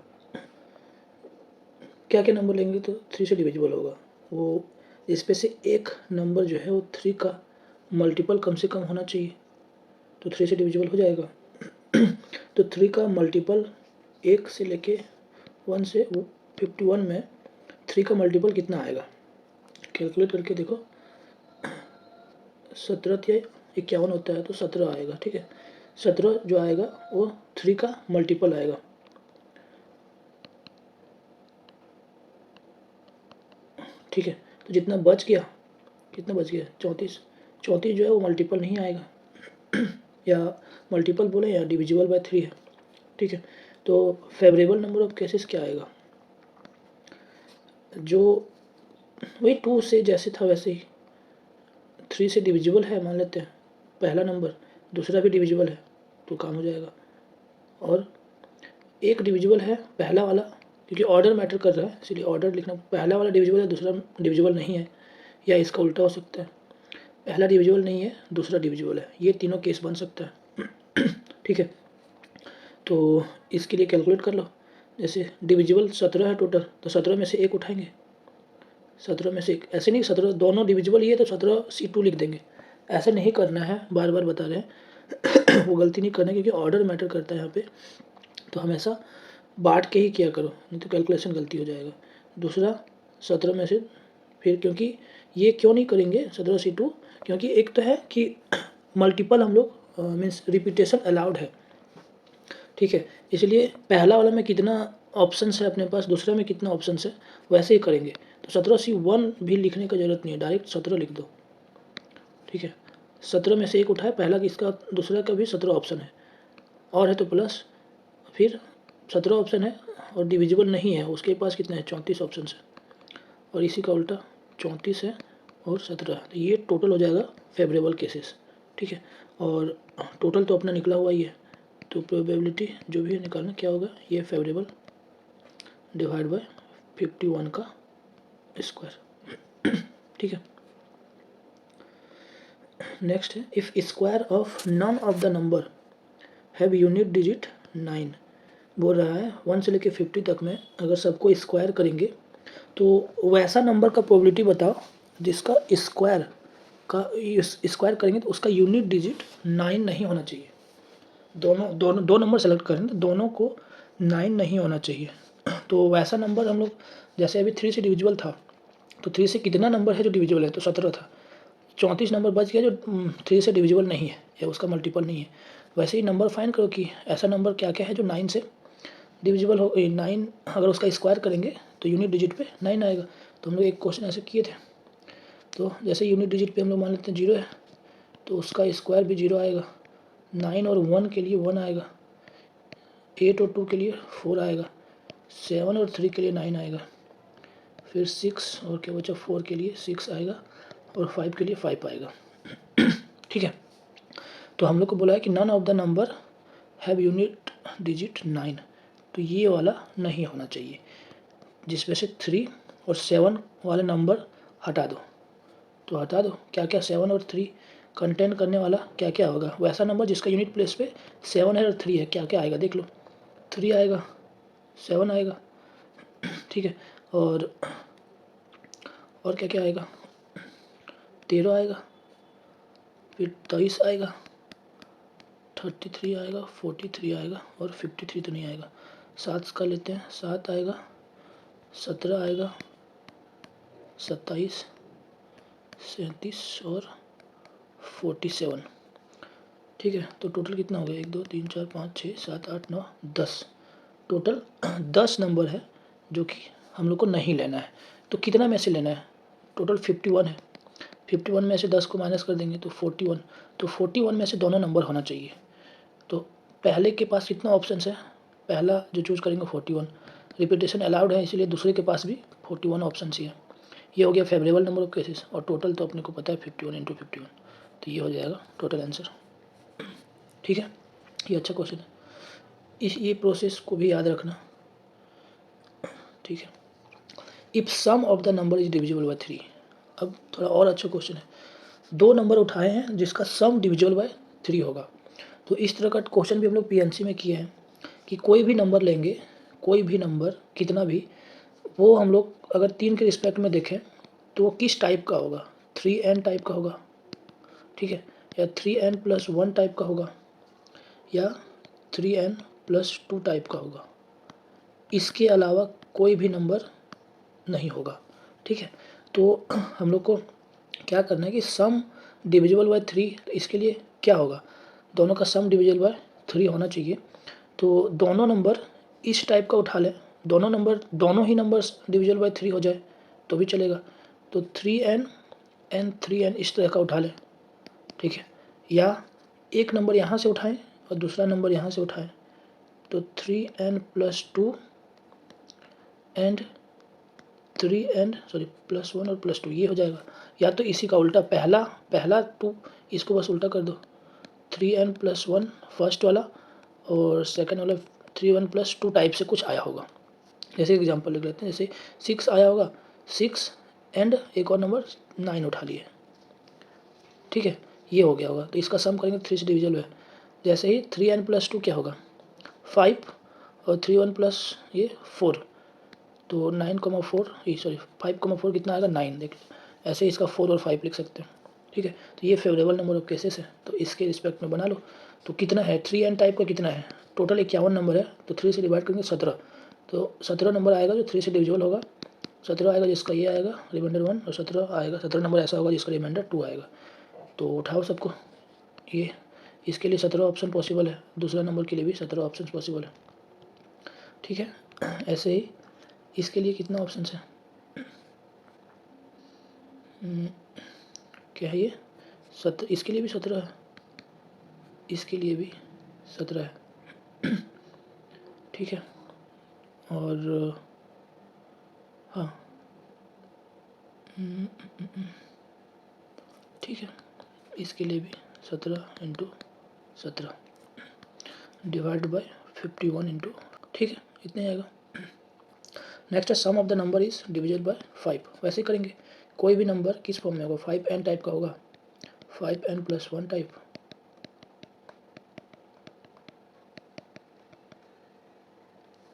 क्या क्या नंबर लेंगे तो 3 से डिविजिबल होगा, वो इस पे से एक नंबर जो है वो 3 का मल्टीपल कम से कम होना चाहिए, तो 3 से डिविजिबल हो जाएगा। तो 3 का मल्टीपल 1 से लेके 1 से 51 में 3 का मल्टीपल कितना आएगा, कैलकुलेट करके देखो। 17 या 51 होता है तो 17 आएगा, ठीक है। 17 जो आएगा वो 3 का मल्टीपल आएगा, ठीक है। तो जितना बच गया, कितना बच गया, 34, 34 जो है वो मल्टीपल नहीं आएगा, या मल्टीपल बोले या डिविजिबल बाय 3 है, ठीक है। तो फेवरेबल नंबर ऑफ केसेस क्या आएगा, जो वही 2 से जैसे था वैसे ही, 3 से डिविजिबल है मान लेते हैं पहला नंबर, दूसरा भी डिविजिबल है, तो काम हो जाएगा। और एक डिविजिबल है पहला वाला, क्योंकि ऑर्डर मैटर कर रहा है इसलिए ऑर्डर लिखना, पहला वाला डिविजिबल है, दूसरा डिविजिबल नहीं है, या इसका उल्टा हो सकता है, पहला डिविजिबल नहीं है, दूसरा डिविजिबल है, ये तीनों केस बन सकता है, ठीक है। तो इसके लिए कैलकुलेट कर लो, जैसे डिविजिबल 17 है टोटल, तो 17 में से एक उठाएंगे, 17 में से एक, ऐसे नहीं 17 दोनों डिविजिबल ही है तो 17C2 लिख देंगे, ऐसे नहीं करना है, बार बार बता रहे हैं। वो गलती नहीं करना क्योंकि ऑर्डर मैटर करता है यहाँ पे, तो हमेशा बांट के ही किया करो, नहीं तो कैलकुलेशन गलती हो जाएगा। दूसरा 17 में से फिर, क्योंकि ये क्यों नहीं करेंगे 17C2, क्योंकि एक तो है कि मल्टीपल हम लोग मीन्स रिपीटेशन अलाउड है, ठीक है। इसलिए पहला वाला में कितना ऑप्शंस है अपने पास, दूसरे में कितना ऑप्शंस है, वैसे ही करेंगे। तो 17C1 भी लिखने का ज़रूरत नहीं है, डायरेक्ट 17 लिख दो, ठीक है। 17 में से एक उठाए, पहला किसका, दूसरा का भी 17 ऑप्शन है, और है तो प्लस, फिर 17 ऑप्शन है और डिविजिबल नहीं है, उसके पास कितना है, 34 ऑप्शन है, और इसी का उल्टा 34 है और 17, तो ये टोटल हो जाएगा फेवरेबल केसेस, ठीक है। और टोटल तो अपना निकला हुआ ही है, तो प्रोबेबिलिटी जो भी निकालना क्या होगा, ये फेवरेबल डिवाइड बाय 51 का स्क्वायर, ठीक है। नेक्स्ट है, if square of none of the number have unit digit 9, बोल रहा है 1 से लेकर 50 तक में अगर सबको स्क्वायर करेंगे तो वैसा नंबर का प्रोबेबिलिटी बताओ जिसका स्क्वायर का स्क्वायर करेंगे तो उसका यूनिट डिजिट 9 नहीं होना चाहिए। दो नंबर सेलेक्ट करें तो दोनों को 9 नहीं होना चाहिए। तो वैसा नंबर हम लोग, जैसे अभी 3 से डिविजिबल था, तो 3 से कितना नंबर है जो डिविजिबल है, तो 17 था, 34 नंबर बच गया जो 3 से डिविजिबल नहीं है या उसका मल्टीपल नहीं है। वैसे ही नंबर फाइंड करो कि ऐसा नंबर क्या क्या है जो 9 से डिविजिबल हो, 9 अगर उसका स्क्वायर करेंगे तो यूनिट डिजिट पे 9 आएगा। तो हम लोग एक क्वेश्चन ऐसे किए थे, तो जैसे यूनिट डिजिट पे हम लोग मान लेते हैं 0 है, तो उसका स्क्वायर भी 0 आएगा, 9 और 1 के लिए 1 आएगा, 8 और 2 के लिए 4 आएगा, 7 और 3 के लिए 9 आएगा, फिर 6 और क्या बचा 4 के लिए 6 आएगा, और 5 के लिए 5 आएगा, ठीक है। तो हम लोग को बोला है कि none of the number have unit digit 9, तो ये वाला नहीं होना चाहिए, जिसमें से 3 और 7 वाले नंबर हटा दो। तो हटा दो, क्या क्या 7 और 3 कंटेन करने वाला क्या क्या होगा, वैसा नंबर जिसका यूनिट प्लेस पे 7 है और 3 है, क्या क्या आएगा देख लो, 3 आएगा, 7 आएगा, ठीक है, और क्या क्या आएगा, 13 आएगा, फिर 23 आएगा, 33 आएगा, 43 आएगा, और 53 तो नहीं आएगा। 7 का लेते हैं, 7 आएगा, 17 आएगा, 27, 37 और 47, ठीक है। तो टोटल कितना हो गया, 1 2 3 4 5 6 7 8 9 10, टोटल 10 नंबर है जो कि हम लोग को नहीं लेना है। तो कितना में से लेना है, टोटल 51 है, 51 में से 10 को माइनस कर देंगे तो 41, तो 41 में से दोनों नंबर होना चाहिए। तो पहले के पास कितना ऑप्शन है, पहला जो चूज़ करेंगे 41, रिपीटेशन अलाउड है इसलिए दूसरे के पास भी 41 ऑप्शन ही है। ये हो गया फेवरेबल नंबर ऑफ केसेस, और टोटल तो अपने को पता है 51 × 51, तो ये हो जाएगा टोटल आंसर, ठीक है। ये अच्छा क्वेश्चन है, ये प्रोसेस को भी याद रखना, ठीक है। If sum of the number is divisible by 3, अब थोड़ा और अच्छा क्वेश्चन है, दो नंबर उठाए हैं जिसका सम डिविजिबल बाय 3 होगा। तो इस तरह का क्वेश्चन भी हम लोग पीएनसी में किए हैं कि कोई भी नंबर लेंगे, कोई भी नंबर कितना भी, वो हम लोग अगर 3 के रिस्पेक्ट में देखें तो वो किस टाइप का होगा, 3n टाइप का होगा, ठीक है, या 3n+1 टाइप का होगा, या 3n+2 टाइप का होगा, इसके अलावा कोई भी नंबर नहीं होगा, ठीक है। तो हम लोग को क्या करना है कि सम डिविजिबल बाय 3, तो इसके लिए क्या होगा, दोनों का सम डिविजिबल बाय 3 होना चाहिए। तो दोनों नंबर इस टाइप का उठा लें, दोनों ही नंबर्स डिविजिबल बाय 3 हो जाए तो भी चलेगा। तो 3n and 3n इस तरह का उठा लें, ठीक है, या एक नंबर यहाँ से उठाएं और दूसरा नंबर यहाँ से उठाएं, तो 3n+2 एंड 3n +1 और +2 ये हो जाएगा। या तो इसी का उल्टा, पहला 2 इसको बस उल्टा कर दो, 3n+1 फर्स्ट वाला और सेकंड वाला 3n+2 टाइप से कुछ आया होगा। जैसे एग्जांपल लिख लेते हैं, जैसे 6 आया होगा, 6 एंड एक और नंबर 9 उठा लिए, ठीक है, ये हो गया होगा। तो इसका सम करेंगे 3 से डिविजिबल है। जैसे ही 3n+2 क्या होगा 5, और 3n+ ये 4, तो 9,4 सॉरी 5,4 कितना आएगा 9, देख ऐसे ही इसका 4 और 5 लिख सकते हैं, ठीक है। तो ये फेवरेबल नंबर ऑफ केसेस है, तो इसके रिस्पेक्ट में बना लो। तो कितना है 3n टाइप का, कितना है टोटल 51 नंबर है, तो 3 से डिवाइड करेंगे 17, तो 17 नंबर आएगा जो 3 से डिविजिबल होगा। 17 आएगा जिसका ये आएगा रिमाइंडर 1, और 17 आएगा, 17 नंबर ऐसा होगा जिसका रिमाइंडर 2 आएगा। तो उठाओ सबको, ये इसके लिए 17 ऑप्शन पॉसिबल है, दूसरा नंबर के लिए भी 17 ऑप्शन पॉसिबल है, ठीक है। ऐसे ही इसके लिए कितना ऑप्शन है, क्या है ये 17, इसके लिए भी 17 है, इसके लिए भी 17 है, ठीक है। और हाँ ठीक है, इसके लिए भी 17 इंटू 17 डिवाइड बाई 51 इंटू, ठीक है, इतने आएगा। नेक्स्ट है sum of the number is divisible by 5। वैसे करेंगे, कोई भी नंबर किस फॉर्म में होगा, 5n टाइप का होगा, 5n+1 टाइप,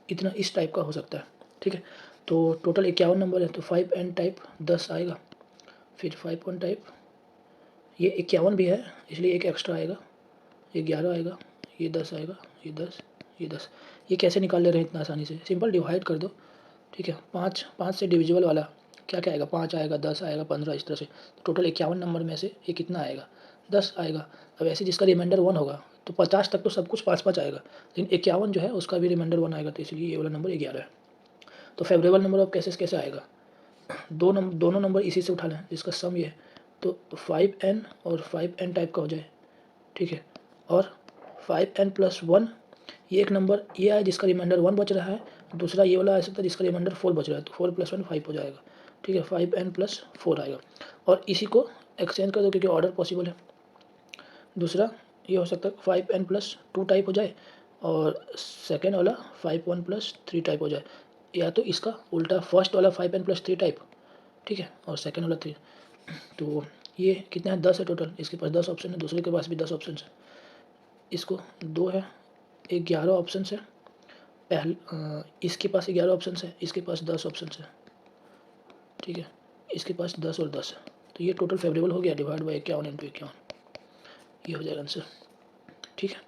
इतना इस टाइप का हो सकता है, ठीक है। तो टोटल 51 नंबर है, तो 5n टाइप 10 आएगा, फिर 5 टाइप ये 51 भी है इसलिए एक एक्स्ट्रा आएगा, ये 11 आएगा, ये 10 आएगा, ये 10, ये 10। ये कैसे निकाल ले रहे हैं इतना आसानी से, सिंपल डिवाइड कर दो, ठीक है। 5 से डिविजिबल वाला क्या क्या आएगा, 5 आएगा, 10 आएगा, 15, इस तरह से। तो टोटल 51 नंबर में से ये कितना आएगा, 10 आएगा। अब ऐसे जिसका रिमाइंडर 1 होगा तो 50 तक तो सब कुछ 5 5 आएगा, लेकिन 51 जो है उसका भी रिमाइंडर 1 आएगा, तो इसलिए ये वाला नंबर 11 है। तो फेवरेबल नंबर ऑफ केसेस कैसे आएगा, दोनों नंबर इसी से उठा लें जिसका सम ये है, तो 5n और 5n टाइप का हो जाए, ठीक है। और 5n+1 ये एक नंबर ये है जिसका रिमाइंडर 1 बच रहा है, दूसरा ये वाला आ सकता है जिसका रिमाइंडर 4 बच रहा है, तो 4+1 5 हो जाएगा, ठीक है, 5n+4 आएगा। और इसी को एक्सचेंज कर दो क्योंकि ऑर्डर पॉसिबल है। दूसरा ये हो सकता है 5n+2 टाइप हो जाए, और सेकेंड वाला 5(1+3) टाइप हो जाए, या तो इसका उल्टा फर्स्ट वाला 5n+3 टाइप, ठीक है, और सेकेंड वाला 3। तो ये कितना है, 10 है टोटल, इसके पास 10 ऑप्शन है, दूसरे के पास भी 10 ऑप्शन है, इसको 2 है, 11 ऑप्शन है, इसके पास 11 ऑप्शन है, इसके पास 10 ऑप्शन है, ठीक है, इसके पास 10 और 10 है। तो ये टोटल फेवरेबल हो गया, डिवाइड बाई 51 इंटू 51, ये हो जाएगा आंसर, ठीक है।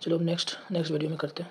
चलो अब नेक्स्ट वीडियो में करते हैं।